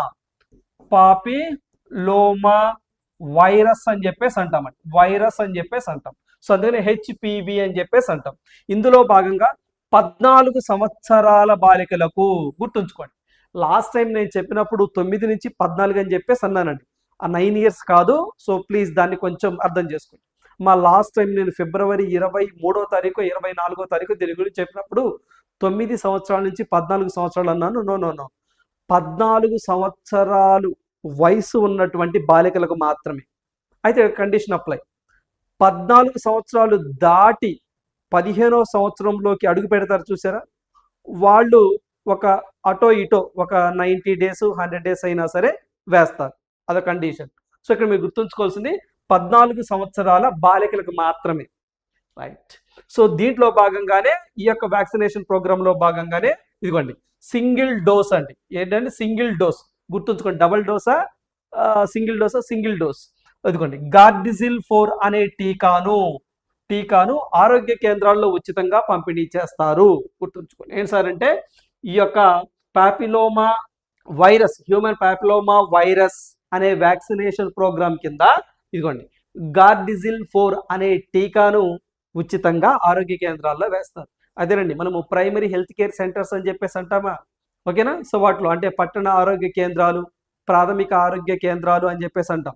వైరస్ అని చెప్పేసి అంటామండి. వైరస్ అని చెప్పేసి అంటాం. సో అందుకని హెచ్పివి అని చెప్పేసి అంటాం. ఇందులో భాగంగా 14 సంవత్సరాల బాలికలకు, గుర్తుంచుకోండి లాస్ట్ టైం నేను చెప్పినప్పుడు 9 నుంచి 14 అని చెప్పేసి అన్నానండి, ఆ 9 years కాదు. సో ప్లీజ్ దాన్ని కొంచెం అర్థం చేసుకోండి. మా లాస్ట్ టైం నేను ఫిబ్రవరి 23వ తారీఖు 24వ తారీఖు దీని గురించి చెప్పినప్పుడు 9 సంవత్సరాల నుంచి 14 సంవత్సరాలు అన్నాను. నో 14 సంవత్సరాలు వయసు ఉన్నటువంటి బాలికలకు మాత్రమే. అయితే కండిషన్ అప్లై. 14 సంవత్సరాలు దాటి 15వ సంవత్సరంలోకి అడుగు పెడతారు చూసారా, వాళ్ళు ఒక అటో ఇటో ఒక 90 days 100 days అయినా సరే వేస్తారు, అదొక కండిషన్. సో ఇక్కడ మీరు గుర్తుంచుకోవాల్సింది 14 సంవత్సరాల బాలికలకు మాత్రమే. రైట్. సో దీంట్లో భాగంగానే ఈ యొక్క వ్యాక్సినేషన్ ప్రోగ్రామ్ లో భాగంగానే ఇదిగోండి సింగిల్ డోస్ అండి. ఏంటంటే సింగిల్ డోస్, గుర్తుంచుకోండి. Double dosa single dose. ఇదిగోండి గార్డిజిల్ 4 అనే టీకాను ఆరోగ్య కేంద్రాల్లో ఉచితంగా పంపిణీ చేస్తారు. గుర్తుంచుకోండి. ఏంటి సార్ అంటే ఈ యొక్క papilloma virus, human papilloma virus అనే వ్యాక్సినేషన్ ప్రోగ్రామ్ కింద ఇదిగోండి గార్డిజిల్ 4 అనే టీకాను ఉచితంగా ఆరోగ్య కేంద్రాల్లో వేస్తారు. అదేనండి మనము ప్రైమరీ హెల్త్ కేర్ సెంటర్స్ అని చెప్పేసి అంటామా. ఓకేనా. సో వాటిలో అంటే పట్టణ ఆరోగ్య కేంద్రాలు, ప్రాథమిక ఆరోగ్య కేంద్రాలు అని చెప్పేసి అంటాం.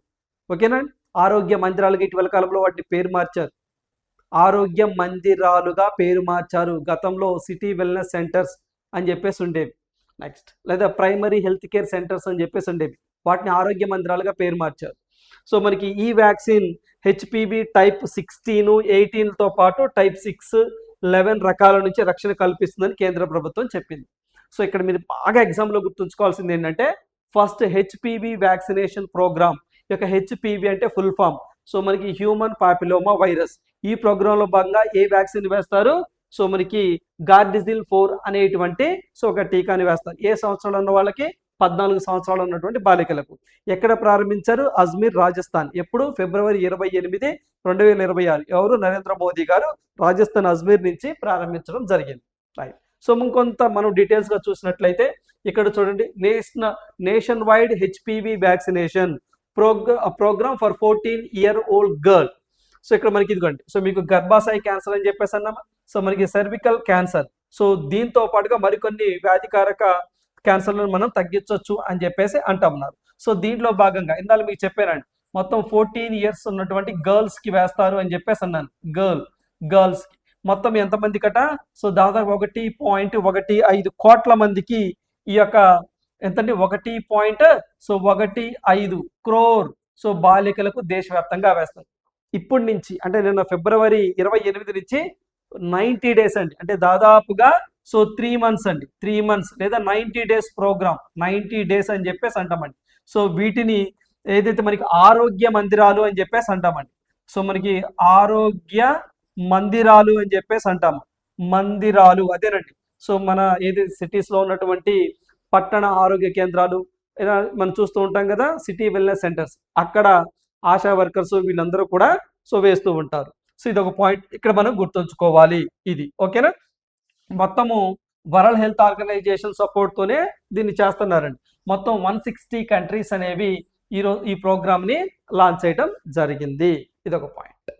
ఓకేనా. ఆరోగ్య మందిరాలుగా ఇటీవల కాలంలో వాటిని పేరు మార్చారు, ఆరోగ్య మందిరాలుగా పేరు మార్చారు. గతంలో సిటీ వెల్నెస్ సెంటర్స్ అని చెప్పేసి ఉండేవి. నెక్స్ట్ లేదా ప్రైమరీ హెల్త్ కేర్ సెంటర్స్ అని చెప్పేసి ఉండేవి, వాటిని ఆరోగ్య మందిరాలుగా పేరు మార్చారు. సో మనకి ఈ వ్యాక్సిన్ హెచ్పివి టైప్ 16, 18తో పాటు టైప్ 6, 11 రకాల నుంచి రక్షణ కల్పిస్తుందని కేంద్ర ప్రభుత్వం చెప్పింది. సో ఇక్కడ మీరు బాగా ఎగ్జామ్లో గుర్తుంచుకోవాల్సింది ఏంటంటే ఫస్ట్ హెచ్పివి వ్యాక్సినేషన్ ప్రోగ్రామ్ యొక్క హెచ్పివి అంటే ఫుల్ ఫామ్. సో మనకి హ్యూమన్ పాపిలోమా వైరస్, ఈ ప్రోగ్రాంలో భాగంగా ఏ వ్యాక్సిన్ వేస్తారు, సో మనకి గార్డిజిల్ 4 అనేటువంటి సో ఒక టీకాని వేస్తారు. ఏ సంవత్సరంలో ఉన్న వాళ్ళకి, 14 సంవత్సరాలు ఉన్నటువంటి బాలికలకు. ఎక్కడ ప్రారంభించారు, అజ్మీర్ రాజస్థాన్. ఎప్పుడు, ఫిబ్రవరి 28, 2026. ఎవరు, నరేంద్ర మోదీ గారు రాజస్థాన్ అజ్మీర్ నుంచి ప్రారంభించడం జరిగింది. రైట్. సో ఇంకొంత మనం డీటెయిల్స్ గా చూసినట్లయితే ఇక్కడ చూడండి nationwide HPV vaccination programme for 14-year-old girl. So ఇక్కడ మనకి ఇదిగోండి, సో మీకు గర్భాశయ క్యాన్సర్ అని చెప్పేసి అన్నామా, సో మనకి సర్వికల్ క్యాన్సర్. సో దీంతో పాటుగా మరికొన్ని వ్యాధికారక క్యాన్సర్లను మనం తగ్గించవచ్చు అని చెప్పేసి అంటున్నారు. సో దీంట్లో భాగంగా ఇందాక మీకు చెప్పానండి, మొత్తం 14 years ఉన్నటువంటి గర్ల్స్ కి వేస్తారు అని చెప్పేసి అన్నాను. గర్ల్స్ కి మొత్తం ఎంతమంది కట, సో దాదాపు 1.15 కోట్ల మందికి ఈ యొక్క ఎంతండి 1.15 crore సో బాలికలకు దేశవ్యాప్తంగా వేస్తారు. ఇప్పటి నుంచి అంటే నిన్న ఫిబ్రవరి 28 నుంచి 90 days అండి, అంటే దాదాపుగా సో 3 months అండి, 3 months లేదా 90 days ప్రోగ్రామ్, 90 days అని చెప్పేసి అంటామండి. సో వీటిని ఏదైతే మనకి ఆరోగ్య మందిరాలు అని చెప్పేసి అంటామండి. సో మనకి ఆరోగ్య మందిరాలు అని చెప్పేసి అంటాము, మందిరాలు అదేనండి. సో మన ఏది సిటీస్లో ఉన్నటువంటి పట్టణ ఆరోగ్య కేంద్రాలు ఇలా మనం చూస్తూ ఉంటాం కదా, సిటీ వెల్నెస్ సెంటర్స్, అక్కడ ఆశా వర్కర్స్ వీళ్ళందరూ కూడా సో వేస్తూ ఉంటారు. సో ఇది ఒక పాయింట్ ఇక్కడ మనం గుర్తుంచుకోవాలి. ఇది ఓకేనా. మొత్తము వరల్డ్ హెల్త్ ఆర్గనైజేషన్ సపోర్ట్తోనే దీన్ని చేస్తున్నారండి. మొత్తం 160 కంట్రీస్ అనేవి ఈ ప్రోగ్రామ్ని లాంచ్ చేయడం జరిగింది. ఇదొక పాయింట్.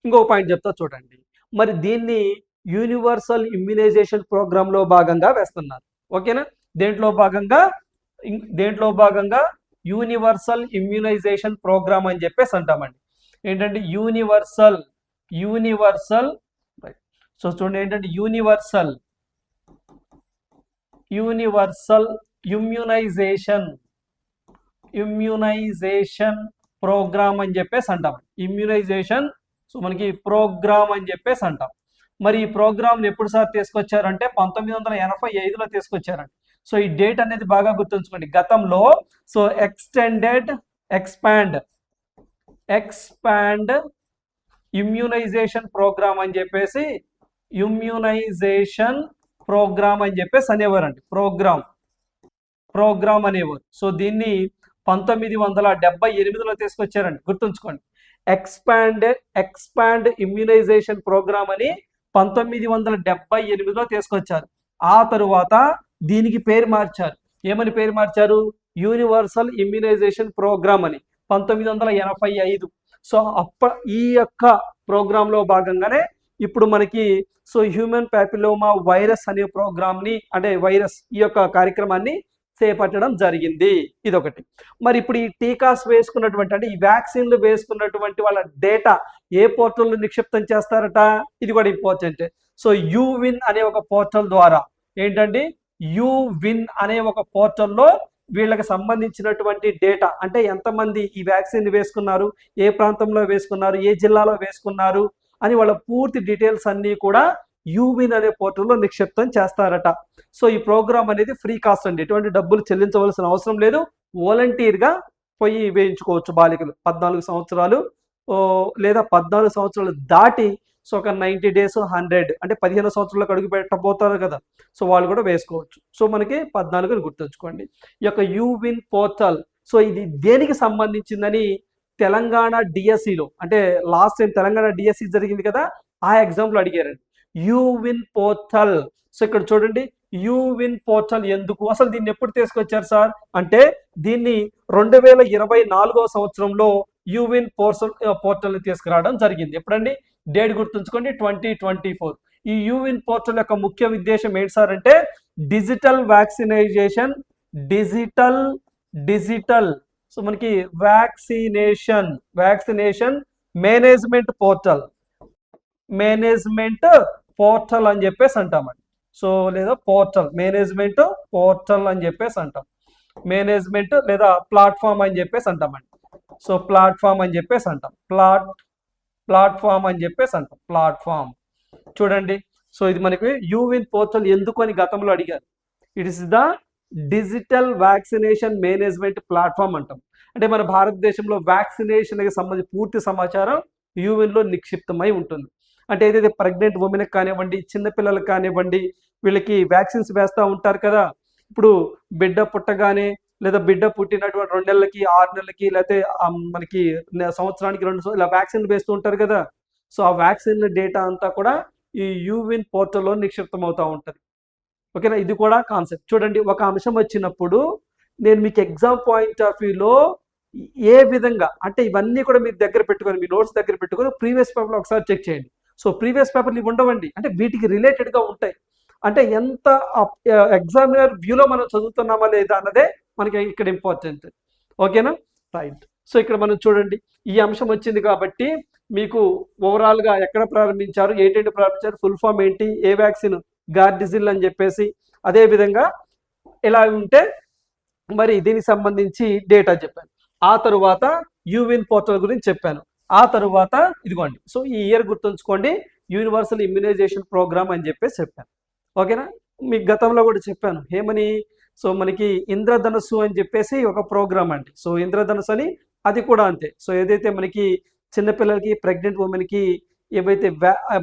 ఇంకొక పాయింట్ చెప్తా చూడండి. మరి దీన్ని యూనివర్సల్ ఇమ్యునైజేషన్ ప్రోగ్రాంలో భాగంగా వేస్తున్నారు. ఓకేనా. దేంట్లో భాగంగా యూనివర్సల్ ఇమ్యునైజేషన్ ప్రోగ్రామ్ అని చెప్పేసి అంటామండి. ఏంటంటే యూనివర్సల్ సో చూడండి ఏంటంటే యూనివర్సల్ ఇమ్యునైజేషన్ ప్రోగ్రామ్ అని చెప్పేసి అంటాం. ఇమ్యునైజేషన్ సో మనకి ప్రోగ్రామ్ అని చెప్పేసి అంటాం. మరి ఈ ప్రోగ్రామ్ని ఎప్పుడు సార్ తీసుకొచ్చారంటే 1985లో తీసుకొచ్చారండి. సో ఈ డేట్ అనేది బాగా గుర్తుంచుకోండి. గతంలో సో ఎక్స్పాండ్ ఇమ్యునైజేషన్ ప్రోగ్రామ్ అని చెప్పేసి అనేవారండి. ప్రోగ్రామ్ అనేవారు. సో దీన్ని 1978లో తీసుకొచ్చారండి. గుర్తుంచుకోండి. ఎక్స్పాండ్ ఇమ్యునైజేషన్ ప్రోగ్రామ్ అని 1978లో తీసుకొచ్చారు. ఆ తరువాత దీనికి పేరు మార్చారు. ఏమని పేరు మార్చారు? యూనివర్సల్ ఇమ్యునైజేషన్ ప్రోగ్రామ్ అని 1985. సో ఈ యొక్క ప్రోగ్రాంలో భాగంగానే ఇప్పుడు మనకి సో హ్యూమన్ ప్యాపిలోమా వైరస్ అనే ప్రోగ్రామ్ని అంటే వైరస్ ఈ యొక్క కార్యక్రమాన్ని చేపట్టడం జరిగింది. ఇదొకటి. మరి ఇప్పుడు ఈ టీకాస్ వేసుకున్నటువంటి అంటే ఈ వ్యాక్సిన్లు వేసుకున్నటువంటి వాళ్ళ డేటా ఏ పోర్టల్లో నిక్షిప్తం చేస్తారట? ఇది కూడా ఇంపార్టెంట్. సో యూవిన్ అనే ఒక పోర్టల్ ద్వారా ఏంటంటే యూవిన్ అనే ఒక పోర్టల్లో వీళ్ళకి సంబంధించినటువంటి డేటా అంటే ఎంతమంది ఈ వ్యాక్సిన్ వేసుకున్నారు, ఏ ప్రాంతంలో వేసుకున్నారు, ఏ జిల్లాలో వేసుకున్నారు అని వాళ్ళ పూర్తి డీటెయిల్స్ అన్నీ కూడా యూవిన్ అనే పోర్టల్లో నిక్షిప్తం చేస్తారట. సో ఈ ప్రోగ్రామ్ అనేది ఫ్రీ కాస్ట్ అండి. ఎటువంటి డబ్బులు చెల్లించవలసిన అవసరం లేదు. వాలంటీర్గా పోయి వేయించుకోవచ్చు బాలికలు 14 సంవత్సరాలు లేదా 14 సంవత్సరాలు దాటి సో ఒక 90 days 100 అంటే 15 సంవత్సరాలకు అడుగు పెట్టబోతారు కదా, సో వాళ్ళు కూడా వేసుకోవచ్చు. సో మనకి 14 గుర్తుంచుకోండి. ఈ యొక్క యూవిన్ పోర్టల్ సో ఇది దేనికి సంబంధించిందని తెలంగాణ డిఎస్సిలో అంటే లాస్ట్ టైం తెలంగాణ డిఎస్సి జరిగింది కదా, ఆ ఎగ్జాంపుల్ అడిగారండి. యూవిన్ పోర్టల్. సో ఇక్కడ చూడండి యూవిన్ పోర్టల్ ఎందుకు అసలు దీన్ని ఎప్పుడు తీసుకొచ్చారు సార్ అంటే దీన్ని 2024వ సంవత్సరంలో యూవిన్ పోర్టల్ని తీసుకురావడం జరిగింది. ఎప్పుడండి? డేట్ గుర్తుంచుకోండి 2024. ఈ యూవిన్ పోర్టల్ యొక్క ముఖ్య ఉద్దేశం ఏంటి సార్ అంటే డిజిటల్ వ్యాక్సినేషన్ సో మనకి వ్యాక్సినేషన్ మేనేజ్మెంట్ పోర్టల్ అని చెప్పేసి అంటామండి. సో లేదా మేనేజ్మెంట్ పోర్టల్ అని చెప్పేసి అంటాం. మేనేజ్మెంట్ లేదా ప్లాట్ఫామ్ అని చెప్పేసి అంటామండి. సో ప్లాట్ఫామ్ అని చెప్పేసి అంటాం. ప్లాట్ఫామ్ చూడండి. సో ఇది మనకి యూవిన్ పోర్టల్ ఎందుకు అని గతంలో అడిగారు. It is the digital vaccination management platform అంటాం. అంటే మన భారతదేశంలో వ్యాక్సినేషన్కి సంబంధించి పూర్తి సమాచారం యూవిన్లో నిక్షిప్తమై ఉంటుంది. అంటే ఏదైతే ప్రెగ్నెంట్ ఉమెన్కి కానివ్వండి, చిన్నపిల్లలకు కానివ్వండి, వీళ్ళకి వ్యాక్సిన్స్ వేస్తూ ఉంటారు కదా. ఇప్పుడు బిడ్డ పుట్టగానే లేదా బిడ్డ పుట్టినటువంటి 2 నెలలకి 6 నెలలకి లేకపోతే మనకి సంవత్సరానికి 2 ఇలా వ్యాక్సిన్లు వేస్తూ ఉంటారు కదా. సో ఆ వ్యాక్సిన్ డేటా అంతా కూడా ఈ యూవిన్ పోర్టల్లో నిక్షిప్తం అవుతూ ఉంటుంది. ఓకేనా. ఇది కూడా కాన్సెప్ట్. చూడండి ఒక అంశం వచ్చినప్పుడు నేను మీకు ఎగ్జామ్ పాయింట్ ఆఫ్ వ్యూలో ఏ విధంగా అంటే ఇవన్నీ కూడా మీరు దగ్గర పెట్టుకొని మీ నోట్స్ దగ్గర పెట్టుకొని ప్రీవియస్ పేపర్లో ఒకసారి చెక్ చేయండి. సో ప్రీవియస్ పేపర్లు ఇవి ఉండవండి, అంటే వీటికి రిలేటెడ్గా ఉంటాయి. అంటే ఎంత ఎగ్జామినర్ వ్యూలో మనం చదువుతున్నామా లేదా అన్నదే మనకి ఇక్కడ ఇంపార్టెంట్. ఓకేనా. రైట్. సో ఇక్కడ మనం చూడండి ఈ అంశం వచ్చింది కాబట్టి మీకు ఓవరాల్గా ఎక్కడ ప్రారంభించారు, ఏంటంటే ప్రారంభించారు, ఫుల్ ఫామ్ ఏంటి, ఏ వ్యాక్సిన్, గార్డిజిల్ అని చెప్పేసి, అదేవిధంగా ఇలా ఉంటే మరి దీనికి సంబంధించి డేటా చెప్పాను. ఆ తరువాత యూవిన్ పోర్టల్ గురించి చెప్పాను. ఆ తరువాత ఇదిగోండి. సో ఈ ఇయర్ గుర్తుంచుకోండి, యూనివర్సల్ ఇమ్యునైజేషన్ ప్రోగ్రామ్ అని చెప్పేసి చెప్పాను. ఓకేనా. మీకు గతంలో కూడా చెప్పాను ఏమని, సో మనకి ఇంద్రధనస్సు అని చెప్పేసి ఒక ప్రోగ్రామ్ అండి. సో ఇంద్రధనస్సు అని అది కూడా అంతే. సో ఏదైతే మనకి చిన్నపిల్లలకి, ప్రెగ్నెంట్ ఉమెన్కి ఏవైతే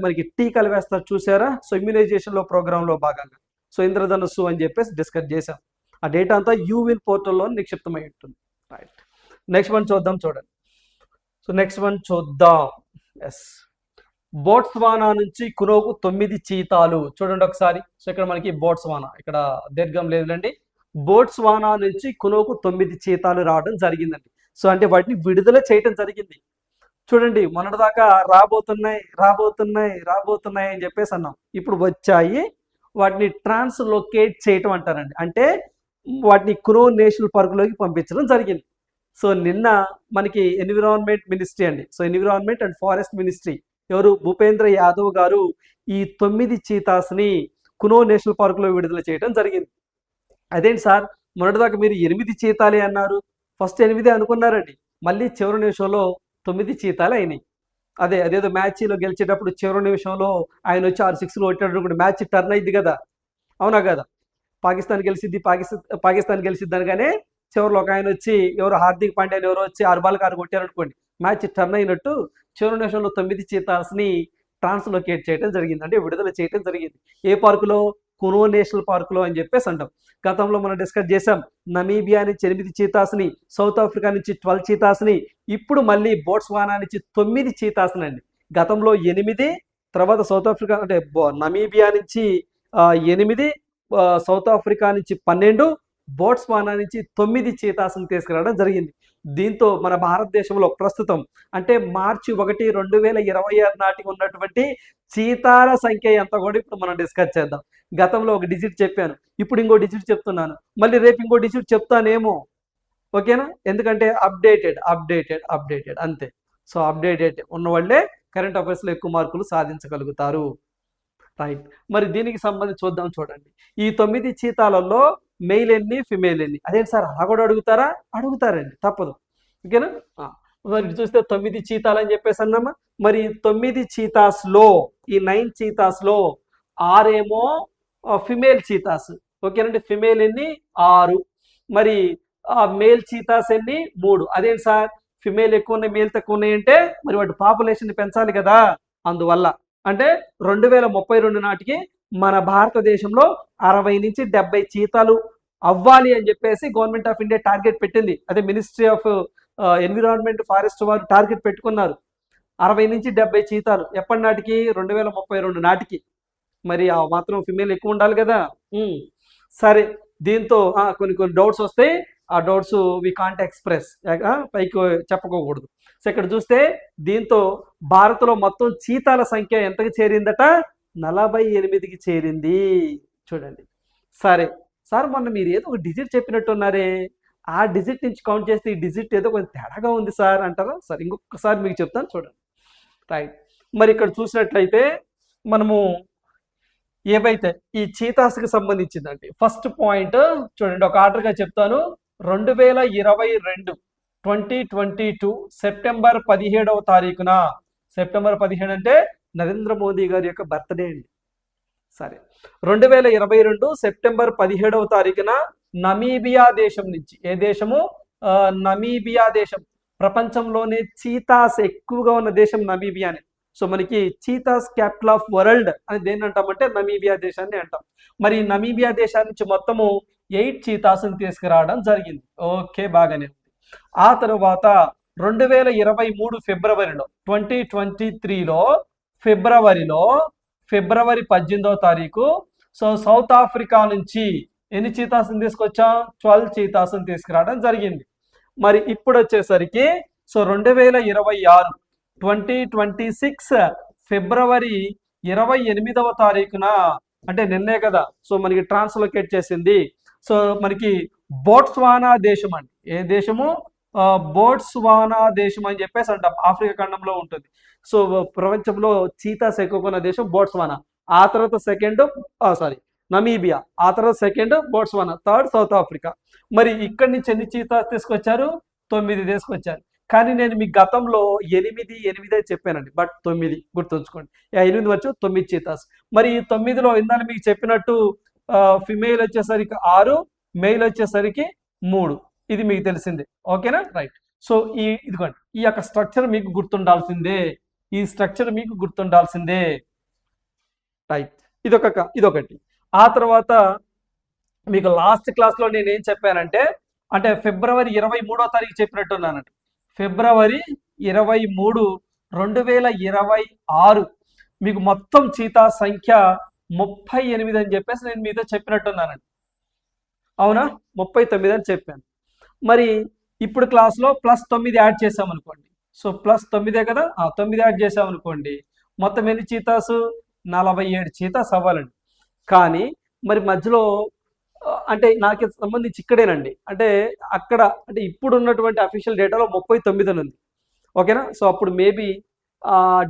మనకి టీకాలు వేస్తారు చూసారా, సో ఇమ్యునైజేషన్లో ప్రోగ్రాంలో భాగంగా సో ఇంద్రధనుస్సు అని చెప్పేసి డిస్కస్ చేశాం. ఆ డేటా అంతా యూవిన్ పోర్టల్లో నిక్షిప్తమై ఉంటుంది. రైట్, నెక్స్ట్ వన్ చూద్దాం, చూడండి. సో నెక్స్ట్ వన్ చూద్దాం. ఎస్, బోట్స్వానా నుంచి కునోకు 9 చీతాలు. చూడండి ఒకసారి. సో ఇక్కడ మనకి బోట్స్వానా, ఇక్కడ దీర్ఘం లేదండి, బోట్స్వానా నుంచి కునోకు 9 చీతాలు రావడం జరిగిందండి. సో అంటే వాటిని విడుదల చేయడం జరిగింది. చూడండి, మొన్నటిదాకా రాబోతున్నాయి అని చెప్పేసి అన్నాం. ఇప్పుడు వచ్చాయి. వాటిని ట్రాన్స్లోకేట్ చేయటం అంటారండి. అంటే వాటిని కునో నేషనల్ పార్కులోకి పంపించడం జరిగింది. సో నిన్న మనకి ఎన్విరాన్మెంట్ మినిస్ట్రీ అండి, so environment and forest ministry ఎవరు, భూపేంద్ర యాదవ్ గారు ఈ 9 చీతాస్ని కునో నేషనల్ పార్కులో విడుదల చేయడం జరిగింది. అదేంటి సార్, మొన్నటిదాకా మీరు 8 చీతాలే అన్నారు, ఫస్ట్ 8 అనుకున్నారండి, మళ్ళీ చివరి నిమిషంలో 9 చీతాలే అయినాయి. అదేదో మ్యాచ్లో గెలిచేటప్పుడు చివరి నిమిషంలో ఆయన వచ్చి 6 6లు కొట్టాడు, మ్యాచ్ టర్న్ అయింది కదా, అవునా కదా, పాకిస్తాన్ గెలిచిద్ది అనగానే చివరిలో ఒక ఆయన వచ్చి ఎవరు హార్దిక్ పాండ్యా ఎవరో వచ్చి 6 బాల్ 6 కొట్టారనుకోండి, మ్యాచ్ టర్న్ అయినట్టు చివరి నిమిషంలో 9 చీతాస్ని ట్రాన్స్లోకేట్ చేయడం జరిగింది, అంటే విడుదల చేయడం జరిగింది. ఏ పార్కులో, కునో నేషనల్ పార్కులో అని చెప్పేసి అంటాం. గతంలో మనం డిస్కస్ చేసాం, నమీబియా నుంచి 8 చీతాస్ని, సౌత్ ఆఫ్రికా నుంచి 12 చీతాస్ని, ఇప్పుడు మళ్ళీ బోట్స్వానా నుంచి 9 చీతాస్ని అండి. గతంలో 8, తర్వాత సౌత్ ఆఫ్రికా అంటే నమీబియా నుంచి 8, సౌత్ ఆఫ్రికా నుంచి 12, బోట్స్వానా నుంచి 9 చీతాస్ని తీసుకురావడం జరిగింది. దీంతో మన భారతదేశంలో ప్రస్తుతం అంటే మార్చి 1, 2026 నాటికి ఉన్నటువంటి చీతాల సంఖ్య ఎంత కూడా ఇప్పుడు మనం డిస్కస్ చేద్దాం. గతంలో ఒక డిజిట్ చెప్పాను, ఇప్పుడు ఇంకో డిజిట్ చెప్తున్నాను, మళ్ళీ రేపు ఇంకో డిజిట్ చెప్తానేమో, ఓకేనా, ఎందుకంటే అప్డేటెడ్ అంతే. సో అప్డేటెడ్ ఉన్న వాళ్ళే కరెంట్ అఫైర్స్లో ఎక్కువ మార్కులు సాధించగలుగుతారు. రైట్, మరి దీనికి సంబంధించి చూద్దాం. చూడండి, ఈ 9 చీతాలలో మెయిల్ ఎన్ని, ఫిమేల్ ఎన్ని? అదేంటి సార్ అలా కూడా అడుగుతారా? అడుగుతారండి, తప్పదు, ఓకేనా. మరి చూస్తే 9 చీతాలు అని చెప్పేసి అన్నామా, మరి 9 చీతాస్లో ఈ 9 చీతాస్లో 6 ఏమో ఫిమేల్ చీతాస్, ఓకేనండి. ఫిమేల్ ఎన్ని? 6. మరి మేల్ చీతాస్ ఎన్ని? 3. అదేంటి సార్ ఫిమేల్ ఎక్కువ ఉన్నాయి మేల్ తక్కువ ఉన్నాయి అంటే, మరి వాటి పాపులేషన్ పెంచాలి కదా, అందువల్ల. అంటే 2032 నాటికి మన భారతదేశంలో 60 నుంచి 70 చీతాలు అవ్వాలి అని చెప్పేసి గవర్నమెంట్ ఆఫ్ ఇండియా టార్గెట్ పెట్టింది. అదే మినిస్ట్రీ ఆఫ్ ఎన్విరాన్మెంట్ ఫారెస్ట్ వారు టార్గెట్ పెట్టుకున్నారు, 60 నుంచి 70 చీతాలు. ఎప్పటి నాటికి? 2032 నాటికి. మరి ఆ మాత్రం ఫిమేల్ ఎక్కువ ఉండాలి కదా. సరే, దీంతో కొన్ని డౌట్స్ వస్తాయి, ఆ డౌట్స్ వి కాంట్ ఎక్స్ప్రెస్, పైకి చెప్పుకోకూడదు. సో ఇక్కడ చూస్తే దీంతో భారత్లో మొత్తం చీతాల సంఖ్య ఎంతకి చేరిందట? 48కి చేరింది. చూడండి. సరే సార్, మొన్న మీరు ఏదో ఒక డిజిట్ చెప్పినట్టున్నారే, ఆ డిజిట్ నుంచి కౌంట్ చేస్తే ఈ డిజిట్ ఏదో కొంచెం తేడాగా ఉంది సార్ అంటారా? సరే, ఇంకొకసారి మీకు చెప్తాను, చూడండి. రైట్, మరి ఇక్కడ చూసినట్లయితే మనము ఏవైతే ఈ చీతాస్కి సంబంధించిందండి ఫస్ట్ పాయింట్ చూడండి, ఒక ఆర్డర్గా చెప్తాను. 2022 సెప్టెంబర్ 17వ తారీఖున, సెప్టెంబర్ 17 అంటే నరేంద్ర మోదీ గారి యొక్క బర్త్డే అండి. సరే, 2022 సెప్టెంబర్ 17వ తారీఖున నమీబియా దేశం నుంచి, ఏ దేశము? నమీబియా దేశం. ప్రపంచంలోనే చీతాస్ ఎక్కువగా ఉన్న దేశం నమీబియానే. సో మనకి చీతాస్ క్యాపిటల్ ఆఫ్ వరల్డ్ అని దేన్ని అంటామంటే నమీబియా దేశాన్ని అంటాం. మరి నమీబియా దేశాన్ని నుంచి మొత్తము 8 చీతాస్ని తీసుకురావడం జరిగింది. ఓకే, బాగానే ఉంది. ఆ తర్వాత 2023 ఫిబ్రవరిలో, 2023లో ఫిబ్రవరి 18వ తారీఖు, సో సౌత్ ఆఫ్రికా నుంచి ఎన్ని చీతాస్ని తీసుకొచ్చాం? 12 చీతాస్ని తీసుకురావడం జరిగింది. మరి ఇప్పుడు వచ్చేసరికి సో 2026 ఫిబ్రవరి 28వ తారీఖున, అంటే నిన్నే కదా, సో మనకి ట్రాన్స్లోకేట్ చేసింది. సో మనకి బోట్స్వానా దేశం అండి. ఏ దేశము? బోట్స్వానా దేశం అని చెప్పేసి అంటాం, ఆఫ్రికా ఖండంలో ఉంటుంది. సో ప్రపంచంలో చీతాస్ ఎక్కువ ఉన్న దేశం బోట్స్వానా. ఆ తర్వాత నమీబియా, ఆ తర్వాత second Botswana, third south Africa. మరి ఇక్కడి నుంచి ఎన్ని చీతాస్ తీసుకొచ్చారు? 9 తీసుకొచ్చారు. కానీ నేను మీ గతంలో 8 చెప్పానండి, బట్ 9 గుర్తుంచుకోండి. 8 వచ్చి 9 చీతాస్. మరి ఈ 9లో ఇందాక మీకు చెప్పినట్టు ఫిమేల్ వచ్చేసరికి 6, మెయిల్ వచ్చేసరికి 3. ఇది మీకు తెలిసిందే, ఓకేనా. రైట్, సో ఇదిగోండి, ఈ యొక్క స్ట్రక్చర్ మీకు గుర్తుండాల్సిందే. ఈ స్ట్రక్చర్ మీకు గుర్తుండాల్సిందే. రైట్, ఇదొకటి. ఆ తర్వాత మీకు లాస్ట్ క్లాస్లో నేను ఏం చెప్పానంటే, అంటే ఫిబ్రవరి 23వ తారీఖు చెప్పినట్టున్నానంట. ఫిబ్రవరి 23, 2026 మీకు మొత్తం చీతా సంఖ్య 38 అని చెప్పేసి నేను మీతో చెప్పినట్టున్నానండి. అవునా, 39 అని చెప్పాను. మరి ఇప్పుడు క్లాస్లో +9 యాడ్ చేసామనుకోండి. సో +9 కదా, 9 యాడ్ చేసామనుకోండి, మొత్తం ఎన్ని చీతాసు? 47 చీతాస్ అవ్వాలండి. కానీ మరి మధ్యలో అంటే నాకు సంబంధించి ఇక్కడేనండి, అంటే అక్కడ అంటే ఇప్పుడు ఉన్నటువంటి అఫీషియల్ డేటాలో 39 ఉంది. ఓకేనా. సో అప్పుడు మేబీ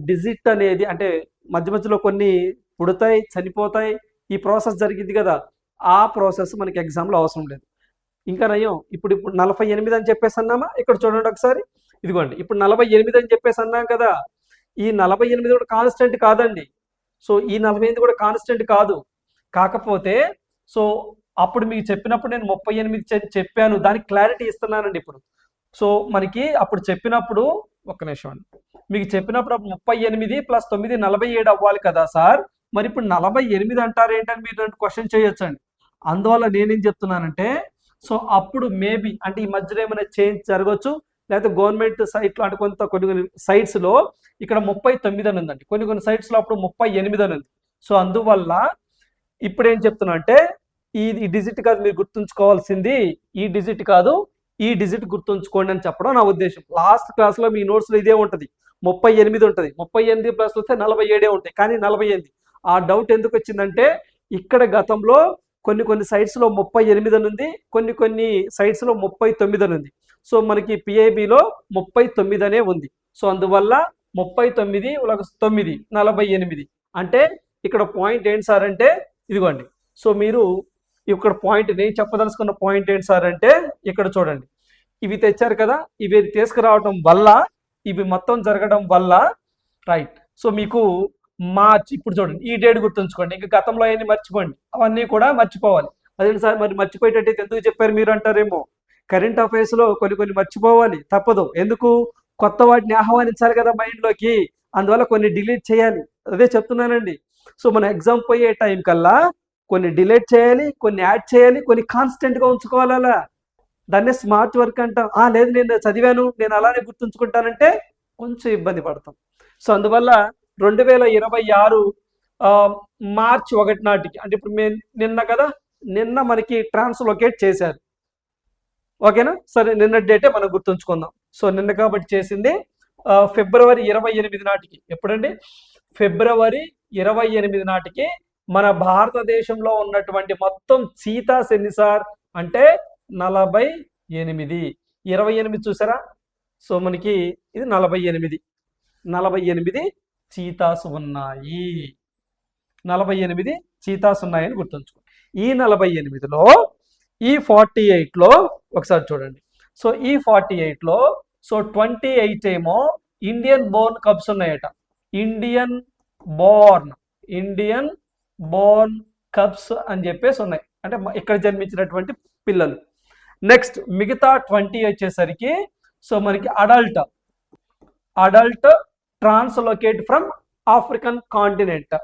డిజిట్ అనేది అంటే మధ్యలో కొన్ని పుడతాయి, చనిపోతాయి, ఈ ప్రాసెస్ జరిగింది కదా, ఆ ప్రాసెస్ మనకి ఎగ్జామ్లో అవసరం లేదు. ఇంకా నయం, ఇప్పుడు 48 అని చెప్పేసి అన్నామా, ఇక్కడ చూడండి ఒకసారి, ఇదిగోండి ఇప్పుడు 48 అని చెప్పేసి అన్నాం కదా, ఈ 48 కూడా కాన్స్టెంట్ కాదండి. సో ఈ 48 కూడా కాన్స్టెంట్ కాదు. కాకపోతే సో అప్పుడు మీకు చెప్పినప్పుడు నేను 38 చెప్పాను, దానికి క్లారిటీ ఇస్తున్నానండి ఇప్పుడు. సో మనకి అప్పుడు చెప్పినప్పుడు ఒక్క నిమిషం అండి, మీకు చెప్పినప్పుడు 38 + 9 47 అవ్వాలి కదా సార్, మరి ఇప్పుడు 48 అంటారు ఏంటని మీరు నన్ను క్వశ్చన్ చేయొచ్చండి. అందువల్ల నేనేం చెప్తున్నానంటే, సో అప్పుడు మేబీ అంటే ఈ మధ్యలో ఏమైనా చేంజ్ జరగవచ్చు, లేకపోతే గవర్నమెంట్ సైట్లో అంటే కొన్ని సైట్స్లో ఇక్కడ 39 అని ఉందండి, కొన్ని సైట్స్లో అప్పుడు 38 అని ఉంది. సో అందువల్ల ఇప్పుడు ఏం చెప్తున్నా అంటే, ఈ డిజిట్ కాదు మీరు గుర్తుంచుకోవాల్సింది, ఈ డిజిట్ కాదు, ఈ డిజిట్ గుర్తుంచుకోండి అని చెప్పడం నా ఉద్దేశం. లాస్ట్ క్లాస్లో మీ నోట్స్లో ఇదే ఉంటుంది, 38 ఉంటుంది, 38 ప్లస్ వస్తే 47 ఉంటాయి, కానీ 48. ఆ డౌట్ ఎందుకు వచ్చిందంటే, ఇక్కడ గతంలో కొన్ని సైట్స్లో 38 అని ఉంది, కొన్ని సైట్స్లో 39 అని ఉంది. సో మనకి పిఐబిలో 39 అనే ఉంది. సో అందువల్ల 39 + 9 48. అంటే ఇక్కడ పాయింట్ ఏంటి సార్ అంటే, ఇదిగోండి. సో మీరు ఇక్కడ పాయింట్, నేను చెప్పదలుచుకున్న పాయింట్ ఏంటి సార్ అంటే, ఇక్కడ చూడండి, ఇవి తెచ్చారు కదా, ఇవి తీసుకురావడం వల్ల, ఇవి మొత్తం జరగడం వల్ల, రైట్. సో మీకు మార్చ్, ఇప్పుడు చూడండి ఈ డేట్ గుర్తుంచుకోండి, ఇంకా గతంలో అవన్నీ మర్చిపోండి, అవన్నీ కూడా మర్చిపోవాలి. అదేంటి సార్ మరి మర్చిపోయేటట్టు ఎందుకు చెప్పారు మీరు అంటారేమో, కరెంట్ అఫైర్స్లో కొన్ని మర్చిపోవాలి, తప్పదు. ఎందుకు? కొత్త వాటిని ఆహ్వానించాలి కదా మైండ్లోకి, అందువల్ల కొన్ని డిలీట్ చేయాలి, అదే చెప్తున్నానండి. సో మన ఎగ్జామ్ పోయే టైం కల్లా కొన్ని డిలీట్ చేయాలి, కొన్ని యాడ్ చేయాలి, కొన్ని కాన్స్టెంట్గా ఉంచుకోవాలి. అలా దాన్నే స్మార్ట్ వర్క్ అంటాం. లేదు నేను చదివాను, నేను అలానే గుర్తుంచుకుంటానంటే కొంచెం ఇబ్బంది పడతాం. సో అందువల్ల 2026 మార్చి 1 నాటికి, అంటే ఇప్పుడు నిన్న మనకి ట్రాన్స్లోకేట్ చేశారు. ఓకేనా. సరే, నిన్న డేటే మనం గుర్తుంచుకుందాం. సో నిన్న కాబట్టి చేసింది ఫిబ్రవరి 28 నాటికి. ఎప్పుడండి? ఫిబ్రవరి 28 నాటికి మన భారతదేశంలో ఉన్నటువంటి మొత్తం చీతాస్ ఎన్ని సార్ అంటే 48. 28 చూసారా? సో మనకి ఇది 48 చీతాస్ ఉన్నాయి. 48 చీతాస్ ఉన్నాయని గుర్తుంచుకో. ఈ 48లో ఈ 48లో ఒకసారి చూడండి. సో ఈ 48లో సో 28 ఏమో ఇండియన్ బోర్న్ కబ్స్ ఉన్నాయట. ఇండియన్ బోర్న్ కబ్స్ అని చెప్పేసి ఉన్నాయి, అంటే ఇక్కడ జన్మించినటువంటి పిల్లలు. నెక్స్ట్ మిగతా 20 వచ్చేసరికి సో మనకి adult translocate from African continent.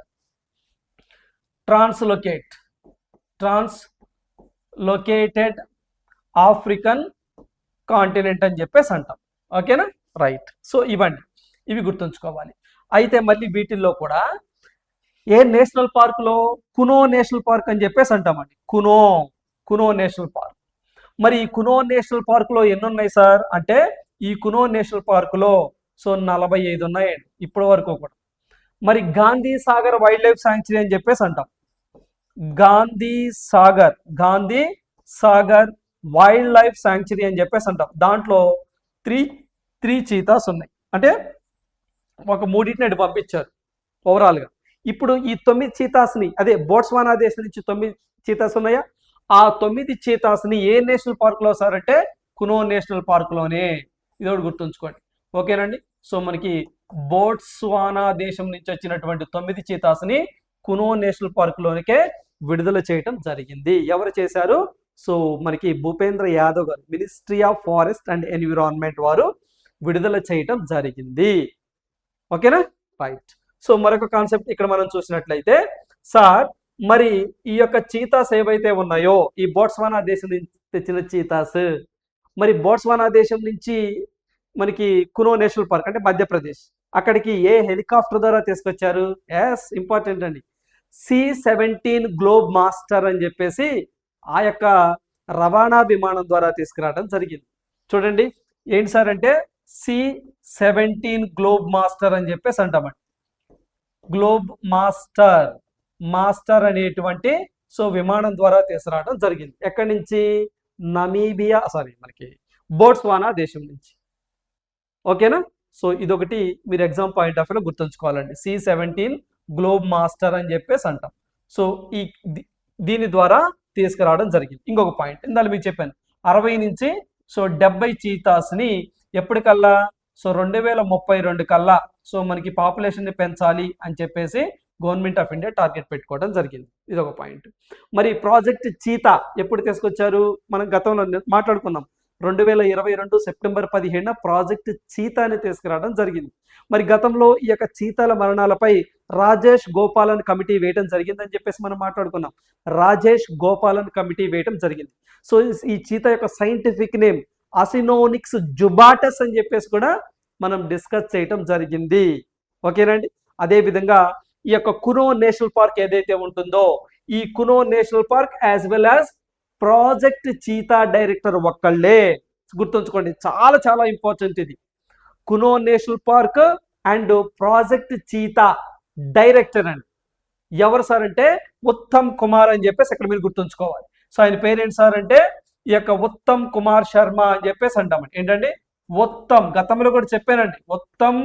Translocated African continent అని చెప్పేసి అంటాం. ఓకేనా, రైట్. సో ఇవి గుర్తుంచుకోవాలి. అయితే మళ్ళీ వీటిల్లో కూడా ఏ నేషనల్ పార్క్లో కునో నేషనల్ పార్క్ అని చెప్పేసి అంటామండి. Kuno national park. మరి ఈ కునో నేషనల్ పార్క్లో ఎన్ని ఉన్నాయి సార్ అంటే, ఈ కునో నేషనల్ పార్కులో సో 45 ఉన్నాయండి ఇప్పటి వరకు కూడా. మరి Gandhi Sagar wild life sanctuary అని చెప్పేసి అంటాం. Gandhi Sagar wild life sanctuary అని చెప్పేసి అంటాం. దాంట్లో త్రీ చీతాస్ ఉన్నాయి, అంటే ఒక 3 పంపించారు ఓవరాల్గా. ఇప్పుడు ఈ 9 చీతాస్ని, అదే బోట్స్వానా దేశం నుంచి 9 చీతాస్ ఉన్నాయా, ఆ 9 చీతాస్ని ఏ నేషనల్ పార్క్లో సార్ అంటే కునో నేషనల్ పార్క్లోనే. ఇది ఒకటి గుర్తుంచుకోండి. ఓకేనండి. సో మనకి బోట్స్వానా దేశం నుంచి వచ్చినటువంటి 9 చీతాస్ని కునో నేషనల్ పార్క్లోనికే విడుదల చేయటం జరిగింది. ఎవరు చేశారు? సో మనకి భూపేంద్ర యాదవ్ గారు, ministry of forest and environment వారు విడుదల చేయటం జరిగింది. ఓకేనా, రైట్. సో మరొక కాన్సెప్ట్ ఇక్కడ మనం చూసినట్లయితే, సార్ మరి ఈ యొక్క చీతాస్ ఏవైతే ఉన్నాయో, ఈ బోట్స్వానా దేశం నుంచి తెచ్చిన చీతాస్, మరి బోట్స్వానా దేశం నుంచి మనకి కునో నేషనల్ పార్క్ అంటే మధ్యప్రదేశ్, అక్కడికి ఏ హెలికాప్టర్ ద్వారా తీసుకొచ్చారు? ఎస్, ఇంపార్టెంట్ అండి. C-17 గ్లోబ్ మాస్టర్ అని చెప్పేసి ఆ యొక్క రవాణా విమానం ద్వారా తీసుకురావడం జరిగింది. చూడండి ఏంటి సార్ అంటే C-17 గ్లోబ్ మాస్టర్ అని చెప్పేసి అంటామండి. గ్లోబ్ మాస్టర్, మాస్టర్ అనేటువంటి సో విమానం ద్వారా తీసుకురావడం జరిగింది. ఎక్కడి నుంచి? నమీబియా, మనకి బోట్స్వానా దేశం నుంచి. ఓకేనా, సో ఇదొకటి మీరు ఎగ్జామ్ పాయింట్ ఆఫ్ వ్యూలో గుర్తుంచుకోవాలండి. C-17 గ్లోబ్ మాస్టర్ అని చెప్పేసి అంటాం. సో దీని ద్వారా తీసుకురావడం జరిగింది. ఇంకొక పాయింట్ ఇందాక మీకు చెప్పాను, 60 నుంచి 70 చీతాస్ని ఎప్పటికల్లా 2032 కల్లా మనకి పాపులేషన్ని పెంచాలి అని చెప్పేసి గవర్నమెంట్ ఆఫ్ ఇండియా టార్గెట్ పెట్టుకోవడం జరిగింది. ఇది ఒక పాయింట్. మరి ప్రాజెక్ట్ చీతా ఎప్పుడు తీసుకొచ్చారు? మనం గతంలో మాట్లాడుకున్నాం. 2022 సెప్టెంబర్ 17న ప్రాజెక్ట్ చీతాని తీసుకురావడం జరిగింది. మరి గతంలో ఈ యొక్క చీతాల మరణాలపై రాజేష్ గోపాలన్ కమిటీ వేయడం జరిగిందని చెప్పేసి మనం మాట్లాడుకున్నాం. రాజేష్ గోపాలన్ కమిటీ వేయడం జరిగింది. సో ఈ చీతా యొక్క సైంటిఫిక్ నేమ్ అసినోనిక్స్ జుబాటస్ అని చెప్పేసి కూడా మనం డిస్కస్ చేయటం జరిగింది. ఓకేనండి. అదేవిధంగా ఈ యొక్క కునో నేషనల్ పార్క్ ఏదైతే ఉంటుందో, ఈ Kuno national park as well as project cheetah director ఒక్కళ్ళే. గుర్తుంచుకోండి, చాలా చాలా ఇంపార్టెంట్ ఇది. Kuno national park and project cheetah director అండి. ఎవరు సార్ అంటే ఉత్తమ్ కుమార్ అని చెప్పేసి ఇక్కడ మీరు గుర్తుంచుకోవాలి. సో ఆయన పేరేంటి సార్ అంటే ఈ యొక్క ఉత్తమ్ కుమార్ శర్మ అని చెప్పేసి అంటామండి. ఏంటండి? ఉత్తమ్, గతంలో కూడా చెప్పానండి, ఉత్తమ్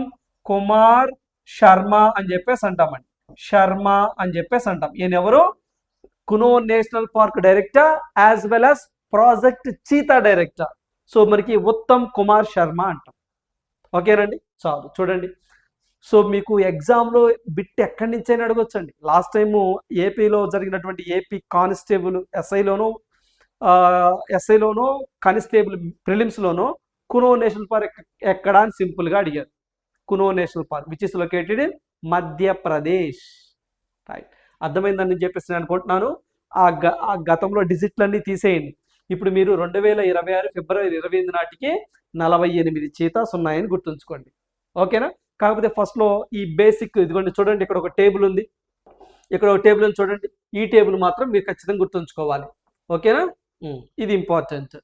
కుమార్ శర్మ అని చెప్పేసి అంటామండి. శర్మ అని చెప్పేసి అంటాం. ఈయన ఎవరు? Kuno national park director as well as project cheetah director. So మనకి ఉత్తమ్ కుమార్ శర్మ అంటాం. ఓకేనండి, చాలు. చూడండి, సో మీకు ఎగ్జామ్లో బిట్ ఎక్కడి నుంచి అయినా అడగొచ్చండి. లాస్ట్ టైము ఏపీలో జరిగినటువంటి ఏపీ కానిస్టేబుల్ ఎస్ఐలోనో కానిస్టేబుల్ ప్రిలిమ్స్లోనో కునో నేషనల్ పార్క్ ఎక్కడా అని సింపుల్గా అడిగారు. Kuno national park which is located in Madhya Pradesh. Right, అర్థమైందని చెప్పేసి నేను అనుకుంటున్నాను. ఆ గతంలో డిజిట్లన్నీ తీసేయండి. ఇప్పుడు మీరు 2026 ఫిబ్రవరి 28 నాటికి 48 చీతాస్ ఉన్నాయని గుర్తుంచుకోండి. ఓకేనా? కాకపోతే ఫస్ట్లో ఈ బేసిక్ ఇదిగోండి, చూడండి ఇక్కడ ఒక టేబుల్ ఉంది, ఇక్కడ ఒక టేబుల్ ఉంది చూడండి. ఈ టేబుల్ మాత్రం మీరు ఖచ్చితంగా గుర్తుంచుకోవాలి. ఓకేనా, ఇది ఇంపార్టెంట్.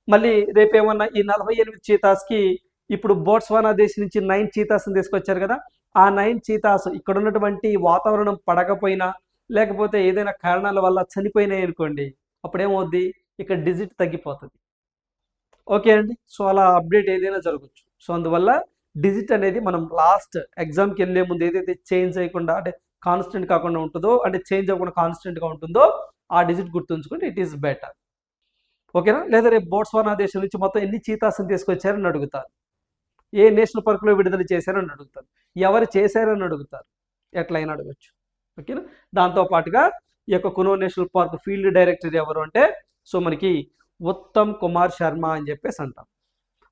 మళ్ళీ రేపేమన్నా ఈ 48 చీతాస్కి ఇప్పుడు బోట్స్వానా దేశం నుంచి 9 చీతాస్ని తీసుకొచ్చారు కదా, ఆ 9 చీతాస్ ఇక్కడ ఉన్నటువంటి వాతావరణం పడకపోయినా లేకపోతే ఏదైనా కారణాల వల్ల చనిపోయినాయి అనుకోండి, అప్పుడేమవుద్ది? ఇక్కడ డిజిట్ తగ్గిపోతుంది. ఓకే అండి, సో అలా అప్డేట్ ఏదైనా జరగచ్చు. సో అందువల్ల డిజిట్ అనేది మనం లాస్ట్ ఎగ్జామ్కి వెళ్ళే ముందు ఏదైతే చేంజ్ అయ్యకుండా అంటే కాన్స్టెంట్ కాకుండా ఉంటుందో, అంటే చేంజ్ అవ్వకుండా కాన్స్టెంట్గా ఉంటుందో ఆ డిజిట్ గుర్తుంచుకుంటే ఇట్ ఈస్ బెటర్. ఓకేనా? లేదా రేపు బోట్స్వానా దేశం నుంచి మొత్తం ఎన్ని చీతాస్ని తీసుకొచ్చారని అడుగుతారు, ఏ నేషనల్ పార్క్లో విడుదల చేశారని అడుగుతారు, ఎవరు చేశారని అడుగుతారు, ఎట్లయినా అడగచ్చు. ఓకేనా? దాంతోపాటుగా ఈ యొక్క Kuno national park field director ఎవరు అంటే సో మనకి ఉత్తమ్ కుమార్ శర్మ అని చెప్పేసి అంటాం.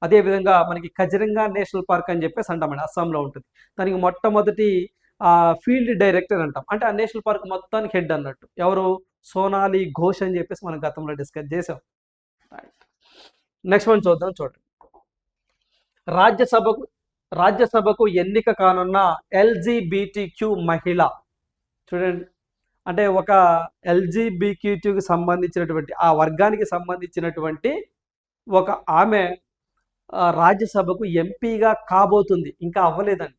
అదేవిధంగా మనకి కజిరంగా నేషనల్ పార్క్ అని చెప్పేసి అంటామండి, అస్సాంలో ఉంటుంది. దానికి మొట్టమొదటి ఫీల్డ్ డైరెక్టర్ అంటాం, అంటే ఆ నేషనల్ పార్క్ మొత్తానికి హెడ్ అన్నట్టు. ఎవరు? సోనాలి ఘోష్ అని చెప్పేసి మనం గతంలో డిస్కస్ చేసాం. నెక్స్ట్ వన్ చూద్దాం. చూడండి, రాజ్యసభకు ఎన్నిక కానున్న LGBTQ మహిళ. చూడండి, అంటే ఒక LGBTQకి సంబంధించినటువంటి ఆ వర్గానికి సంబంధించినటువంటి ఒక ఆమె రాజ్యసభకు ఎంపీగా కాబోతుంది. ఇంకా అవ్వలేదండి.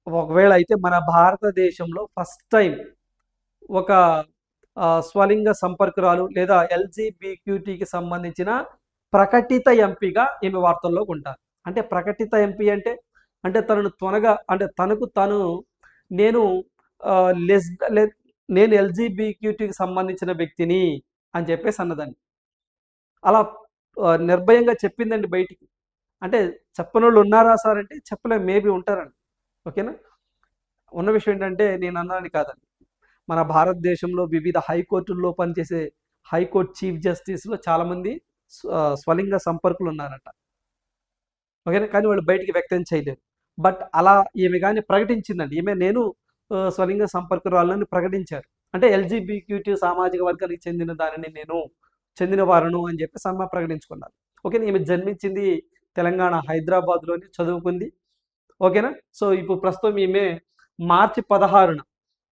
ఒకవేళ అయితే మన భారతదేశంలో ఫస్ట్ టైం ఒక స్వలింగ సంపర్కురాలు లేదా LGBTQకి సంబంధించిన ప్రకటిత ఎంపీగా ఈమె వార్తల్లో ఉంటారు. అంటే ప్రకటిత ఎంపీ అంటే తనను త్వరగా అంటే తనకు తను నేను LGBTQకి సంబంధించిన వ్యక్తిని అని చెప్పేసి అన్నదండి. అలా నిర్భయంగా చెప్పిందండి బయటికి. అంటే చెప్పని వాళ్ళు ఉన్నారా సార్ అంటే చెప్పలేం, మేబీ ఉంటారండి. ఓకేనా? ఉన్న విషయం ఏంటంటే నేను అన్నాను కాదండి, మన భారతదేశంలో వివిధ హైకోర్టుల్లో పనిచేసే హైకోర్టు చీఫ్ జస్టిస్లో చాలామంది స్వలింగ సంపర్కులు ఉన్నారట. ఓకేనా, కానీ వాళ్ళు బయటికి వ్యక్తం చేయలేరు. బట్ అలా ఈమె కానీ ప్రకటించిందండి, ఈమె నేను స్వలింగ సంపర్కురాలని ప్రకటించారు. అంటే ఎల్జీబీక్యూటీ సామాజిక వర్గానికి చెందిన దానిని నేను చెందిన వారును అని చెప్పి సమ్మ ప్రకటించుకున్నారు. ఓకేనా, ఈమె జన్మించింది తెలంగాణ హైదరాబాద్లోని, చదువుకుంది. ఓకేనా, సో ఇప్పుడు ప్రస్తుతం ఈమె మార్చి 16న,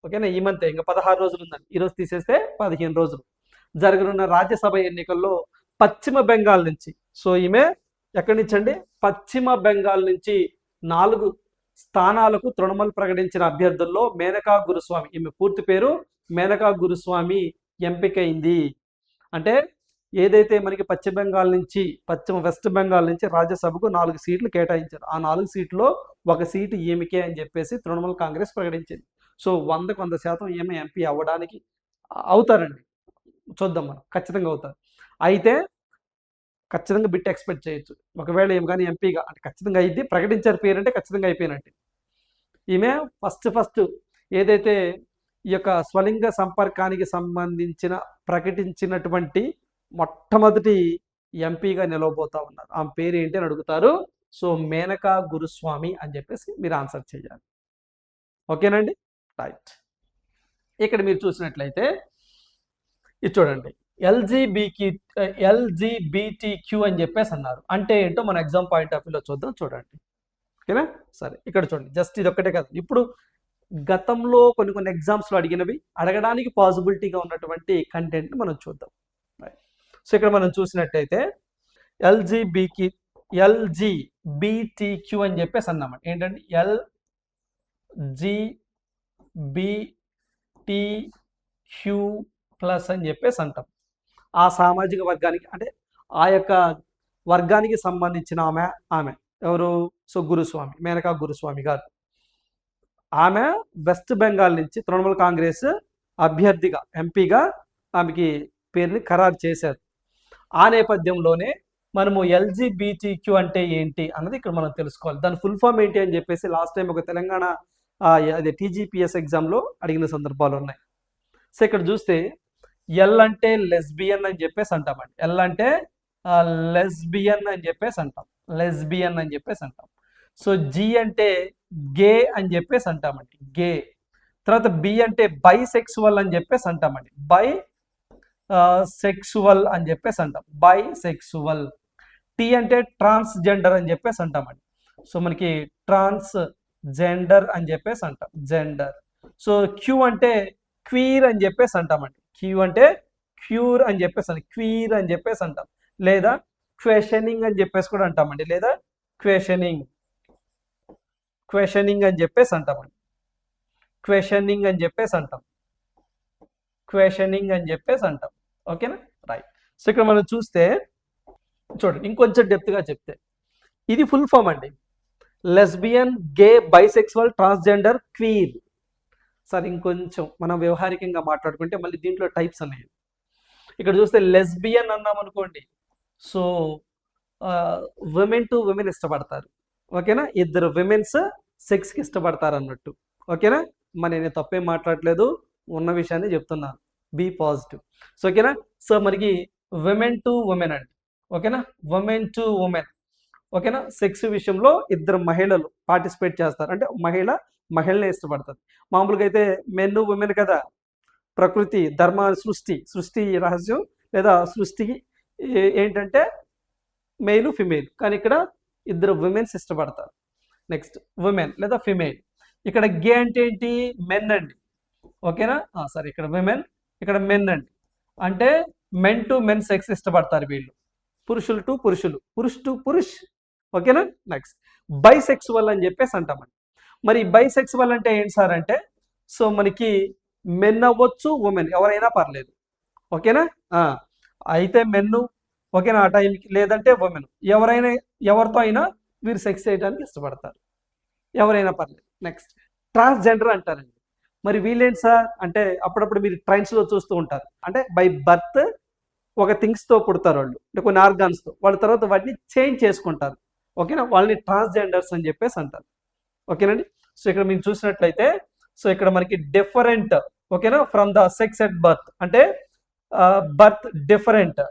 ఓకేనా, ఈ మంత్ ఇంకా 16 రోజులు ఉందండి, ఈరోజు తీసేస్తే 15 రోజులు జరగనున్న రాజ్యసభ ఎన్నికల్లో పశ్చిమ బెంగాల్ నుంచి, సో ఈమె ఎక్కడి నుంచి అండి, పశ్చిమ బెంగాల్ నుంచి 4 స్థానాలకు తృణమూల్ ప్రకటించిన అభ్యర్థుల్లో మేనకా గురుస్వామి, ఈమె పూర్తి పేరు మేనకా గురుస్వామి ఎంపికైంది. అంటే ఏదైతే మనకి పశ్చిమ వెస్ట్ బెంగాల్ నుంచి రాజ్యసభకు 4 సీట్లు కేటాయించారు. ఆ 4 సీట్లో 1 సీటు ఈమెకే అని చెప్పేసి తృణమూల్ కాంగ్రెస్ ప్రకటించింది. సో 100% ఈమె ఎంపీ అవ్వడానికి అవుతారండి, చూద్దాం మనం, ఖచ్చితంగా అవుతారు. అయితే ఖచ్చితంగా బిట్ ఎక్స్పెక్ట్ చేయొచ్చు, ఒకవేళ ఏమి కానీ ఎంపీగా అంటే ఖచ్చితంగా అయింది, ప్రకటించారు పేరు అంటే ఖచ్చితంగా అయిపోయినట్టు. ఈమె ఫస్ట్ ఏదైతే ఈ యొక్క స్వలింగ సంపర్కానికి సంబంధించిన ప్రకటించినటువంటి మొట్టమొదటి ఎంపీగా నిలవబోతా ఉన్నారు. ఆమె పేరు ఏంటి అని అడుగుతారు. సో మేనకా గురుస్వామి అని చెప్పేసి మీరు ఆన్సర్ చేయాలి. ఓకేనండి, రైట్. ఇక్కడ మీరు చూసినట్లయితే ఇది చూడండి, ఎల్జీబీటీక్యూ అని చెప్పేసి అన్నారు. అంటే ఏంటో మన ఎగ్జామ్ పాయింట్ ఆఫ్ వ్యూలో చూద్దాం, చూడండి. ఓకేనా, సరే ఇక్కడ చూడండి, జస్ట్ ఇది ఒక్కటే కదా, ఇప్పుడు గతంలో కొన్ని ఎగ్జామ్స్లో అడిగినవి, అడగడానికి పాసిబిలిటీగా ఉన్నటువంటి కంటెంట్ మనం చూద్దాం. సో ఇక్కడ మనం చూసినట్టయితే ఎల్జీబీటీక్యూ అని చెప్పేసి అన్నామండి. ఏంటంటే ఎల్జీబీటీక్యూ ప్లస్ అని చెప్పేసి అంటాం. ఆ సామాజిక వర్గానికి, అంటే ఆ యొక్క వర్గానికి సంబంధించిన ఆమె ఎవరు, సో గురుస్వామి, మేనకా గురుస్వామి గారు. ఆమె వెస్ట్ బెంగాల్ నుంచి తృణమూల్ కాంగ్రెస్ అభ్యర్థిగా, ఎంపీగా ఆమెకి పేరుని ఖరారు చేశారు. ఆ నేపథ్యంలోనే మనము ఎల్జీబీటీక్యూ అంటే ఏంటి అన్నది ఇక్కడ మనం తెలుసుకోవాలి. దాని ఫుల్ ఫామ్ ఏంటి అని చెప్పేసి లాస్ట్ టైం ఒక తెలంగాణ అదే టీజీపీఎస్ ఎగ్జామ్లో అడిగిన సందర్భాలు ఉన్నాయి. సో ఇక్కడ చూస్తే ఎల్ అంటే లెస్బియన్ అని చెప్పేసి అంటామండి. ఎల్ అంటే లెస్బియన్ అని చెప్పేసి అంటాం, లెస్బియన్ అని చెప్పేసి అంటాం. సో జి అంటే గే అని చెప్పేసి అంటామండి, గే. తర్వాత బి అంటే బైసెక్సువల్ అని చెప్పేసి అంటామండి, సెక్సువల్ అని చెప్పేసి అంటాం, బైసెక్సువల్. టీ అంటే ట్రాన్స్జెండర్ అని చెప్పేసి అంటామండి. సో మనకి ట్రాన్స్జెండర్ అని చెప్పేసి అంటాం, జెండర్. సో క్యూ అంటే క్వీర్ అని చెప్పేసి అంటామండి, క్యూ అంటే క్యూర్ అని చెప్పేసి క్వీర్ అని చెప్పేసి అంటాం, లేదా క్వెషనింగ్ అని చెప్పేసి కూడా అంటామండి, లేదా క్వెషనింగ్ అని చెప్పేసి అంటామండి, క్వెషనింగ్ అని చెప్పేసి అంటాం, క్వెషనింగ్ అని చెప్పేసి అంటాం. ఓకేనా, రైట్. సో ఇక్కడ మనం చూస్తే చూడండి, ఇంకొంచెం డెప్త్గా చెప్తే ఇది ఫుల్ ఫామ్ అండి, లెస్బియన్, గే, బైసెక్సువల్, ట్రాన్స్జెండర్, క్వీర్. సరే ఇంకొంచెం మనం వ్యవహారికంగా మాట్లాడుకుంటే మళ్ళీ దీంట్లో టైప్స్ అనేవి ఇక్కడ చూస్తే లెస్బియన్ అన్నాం అనుకోండి, సో విమెన్ టు విమెన్ ఇష్టపడతారు. ఓకేనా, ఇద్దరు విమెన్స్ సెక్స్కి ఇష్టపడతారు అన్నట్టు. ఓకేనా, మరి నేను తప్పేం మాట్లాడలేదు, ఉన్న విషయాన్ని చెప్తున్నాను, బీ పాజిటివ్. సో ఓకేనా, సో మనకి విమెన్ టు ఉమెన్ అండి. ఓకేనా, ఉమెన్ టు ఉమెన్. ఓకేనా, సెక్స్ విషయంలో ఇద్దరు మహిళలు పార్టిసిపేట్ చేస్తారు, అంటే మహిళనే ఇష్టపడతారు. మామూలుగా అయితే మెన్ ఉమెన్ కదా, ప్రకృతి ధర్మ సృష్టి రహస్యం లేదా సృష్టికి ఏంటంటే మెయిల్ ఫిమేల్, కానీ ఇక్కడ ఇద్దరు విమెన్స్ ఇష్టపడతారు. నెక్స్ట్ విమెన్ లేదా ఫిమేల్. ఇక్కడ గే అంటే ఏంటి, మెన్ అండి. ఓకేనా, సరే ఇక్కడ విమెన్, ఇక్కడ మెన్ అండి. అంటే మెన్ టు మెన్ సెక్స్ ఇష్టపడతారు వీళ్ళు, పురుషులు టు పురుషులు, పురుష్ టు పురుష్. ఓకేనా, నెక్స్ట్ బైసెక్సువల్ అని చెప్పేసి అంటామండి. మరి బైసెక్సువల్ అంటే ఏంటి సార్ అంటే, సో మనకి మెన్ అవ్వచ్చు, ఉమెన్ ఎవరైనా పర్లేదు. ఓకేనా, అయితే మెన్ను, ఓకేనా ఆ టైంకి, లేదంటే ఉమెన్, ఎవరితో అయినా వీరు సెక్స్ చేయడానికి ఇష్టపడతారు, ఎవరైనా పర్లేదు. నెక్స్ట్ ట్రాన్స్జెండర్ అంటారండి. మరి వీళ్ళేంటి సార్ అంటే, అప్పుడప్పుడు మీరు ట్రైన్స్లో చూస్తూ ఉంటారు, అంటే బై బర్త్ ఒక థింగ్స్తో పుడతారు వాళ్ళు, అంటే కొన్ని ఆర్గాన్స్తో, వాళ్ళ తర్వాత వాటిని చేంజ్ చేసుకుంటారు. ఓకేనా, వాళ్ళని ట్రాన్స్జెండర్స్ అని చెప్పేసి అంటారు. ఓకేనండి, సో ఇక్కడ మీరు చూసినట్లయితే, సో ఇక్కడ మనకి డిఫరెంట్, ఓకేనా, from the sex at birth, అంటే బర్త్ డిఫరెంట్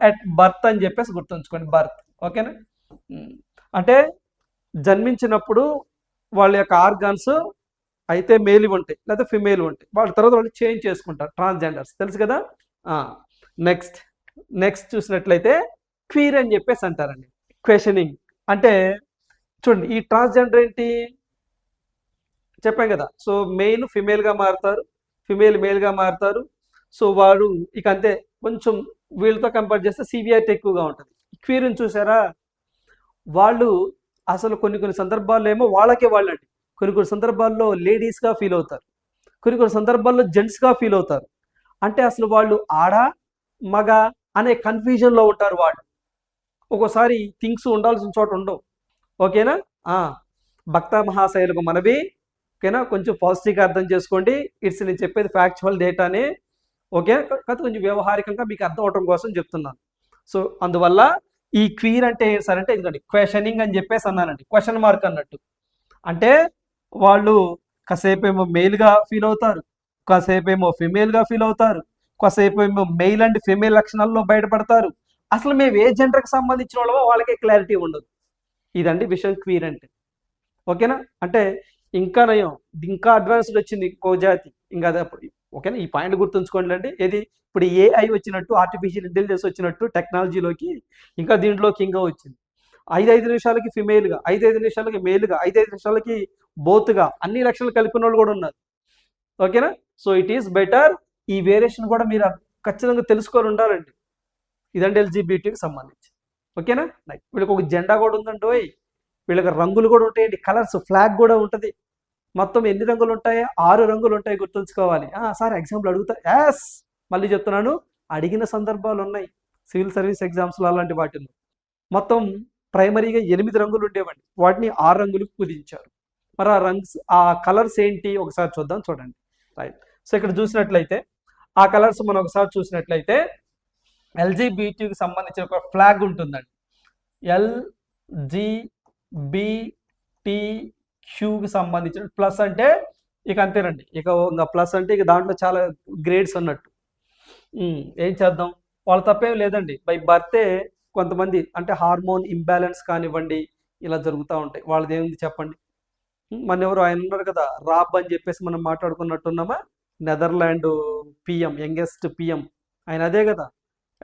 ఎట్ బర్త్ అని చెప్పేసి గుర్తుంచుకోండి, బర్త్. ఓకేనా? అంటే జన్మించినప్పుడు వాళ్ళ యొక్క ఆర్గాన్స్ అయితే మేల్ ఉంటాయి లేదా ఫిమేల్ ఉంటాయి, వాళ్ళ తర్వాత వాళ్ళు చేంజ్ చేసుకుంటారు, ట్రాన్స్జెండర్స్, తెలుసు కదా. నెక్స్ట్ నెక్స్ట్ చూసినట్లయితే క్వీర్ అని చెప్పేసి అంటారండి, క్వశ్చనింగ్. అంటే చూడండి, ఈ ట్రాన్స్జెండర్ ఏంటి చెప్పాం కదా. సో మెయిన్ ఫిమేల్గా మారుతారు, ఫిమేల్ మేల్గా మారుతారు. సో వాడు ఇక అంతే, కొంచెం వీళ్ళతో కంపేర్ చేస్తే సివియారిటీ ఎక్కువగా ఉంటుంది. క్వీర్ని చూసారా, వాళ్ళు అసలు కొన్ని సందర్భాల్లో ఏమో వాళ్ళకే వాళ్ళండి, కొన్ని సందర్భాల్లో లేడీస్గా ఫీల్ అవుతారు, కొన్ని సందర్భాల్లో జెంట్స్గా ఫీల్ అవుతారు. అంటే అసలు వాళ్ళు ఆడ మగ అనే కన్ఫ్యూజన్లో ఉంటారు వాళ్ళు. ఒక్కోసారి థింగ్స్ ఉండాల్సిన చోట ఉండవు. ఓకేనా? భక్త మహాశైలకు మనవి, ఓకేనా, కొంచెం పాజిటివ్గా అర్థం చేసుకోండి. ఇట్స్ నేను చెప్పేది ఫ్యాక్చువల్ డేటానే, ఓకే, కాదు కొంచెం వ్యవహారికంగా మీకు అర్థం అవడం కోసం చెప్తున్నాను. సో అందువల్ల ఈ క్వీర్ అంటే ఏంటి సార్ అంటే, ఎందుకంటే క్వశ్చనింగ్ అని చెప్పేసి అన్నానండి, క్వశ్చన్ మార్క్ అన్నట్టు. అంటే వాళ్ళు కాసేపు ఏమో మెయిల్గా ఫీల్ అవుతారు, కాసేపు ఏమో ఫిమేల్గా ఫీల్ అవుతారు, కాసేపు ఏమో మెయిల్ అండ్ ఫిమేల్ లక్షణాల్లో బయటపడతారు. అసలు మేము ఏ జెండర్కి సంబంధించిన వాళ్ళమో వాళ్ళకే క్లారిటీ ఉండదు. ఇదండి విషయం క్వీర్ అంటే. ఓకేనా? అంటే ఇంకా నయం, ఇంకా అడ్వాన్స్డ్ వచ్చింది ఇంకో జాతి, ఇంకా అదే అప్పుడు. ఓకేనా? ఈ పాయింట్ గుర్తుంచుకోండి అండి. ఏది ఇప్పుడు ఏఐ వచ్చినట్టు, ఆర్టిఫిషియల్ ఇంటెలిజెన్స్ వచ్చినట్టు టెక్నాలజీలోకి ఇంకా దీంట్లోకి ఇంకా వచ్చింది. 5 నిమిషాలకి ఫిమేల్గా, 5 నిమిషాలకి మేల్గా, 5 నిమిషాలకి బోత్గా, అన్ని లక్షలు కలిపిన వాళ్ళు కూడా ఉన్నారు. ఓకేనా? సో ఇట్ ఈస్ బెటర్ ఈ వేరియేషన్ కూడా మీరు ఖచ్చితంగా తెలుసుకొని ఉండాలండి. ఇదంటే ఎల్జీబీటీకి సంబంధించి. ఓకేనా? వీళ్ళకి ఒక జెండా కూడా ఉందండి, వీళ్ళకి రంగులు కూడా ఉంటాయండి, కలర్స్, ఫ్లాగ్ కూడా ఉంటుంది. మొత్తం ఎన్ని రంగులు ఉంటాయి? 6 రంగులు ఉంటాయి, గుర్తుంచుకోవాలి. సార్ ఎగ్జాంపుల్ అడుగుతా, యాస్ మళ్ళీ చెప్తున్నాను, అడిగిన సందర్భాలు ఉన్నాయి సివిల్ సర్వీస్ ఎగ్జామ్స్లో, అలాంటి వాటిల్లో. మొత్తం ప్రైమరీగా 8 రంగులు ఉండేవండి, వాటిని 6 రంగులకు కుదించారు. మరి ఆ కలర్స్ ఏంటి ఒకసారి చూద్దాం, చూడండి. రైట్. సో ఇక్కడ చూసినట్లయితే ఆ కలర్స్ మనం ఒకసారి చూసినట్లయితే ఎల్జీబీటీకి సంబంధించిన ఒక ఫ్లాగ్ ఉంటుందండి, ఎల్జీబీటీక్యూకి సంబంధించిన. ప్లస్ అంటే ఇక అంతేనండి, ఇక ప్లస్ అంటే ఇక దాంట్లో చాలా గ్రేడ్స్ అన్నట్టు. ఏం చేద్దాం, వాళ్ళ తప్పేం లేదండి. బై బర్తే కొంతమంది అంటే హార్మోన్ ఇంబ్యాలెన్స్ కానివ్వండి, ఇలా జరుగుతూ ఉంటాయి. వాళ్ళది ఏముంది చెప్పండి. మన ఎవరు ఆయన ఉన్నారు కదా, రాబ్ అని చెప్పేసి మనం మాట్లాడుకున్నట్టున్నామా, నెదర్లాండ్ పిఎం, యంగెస్ట్ పిఎం, ఆయన అదే కదా.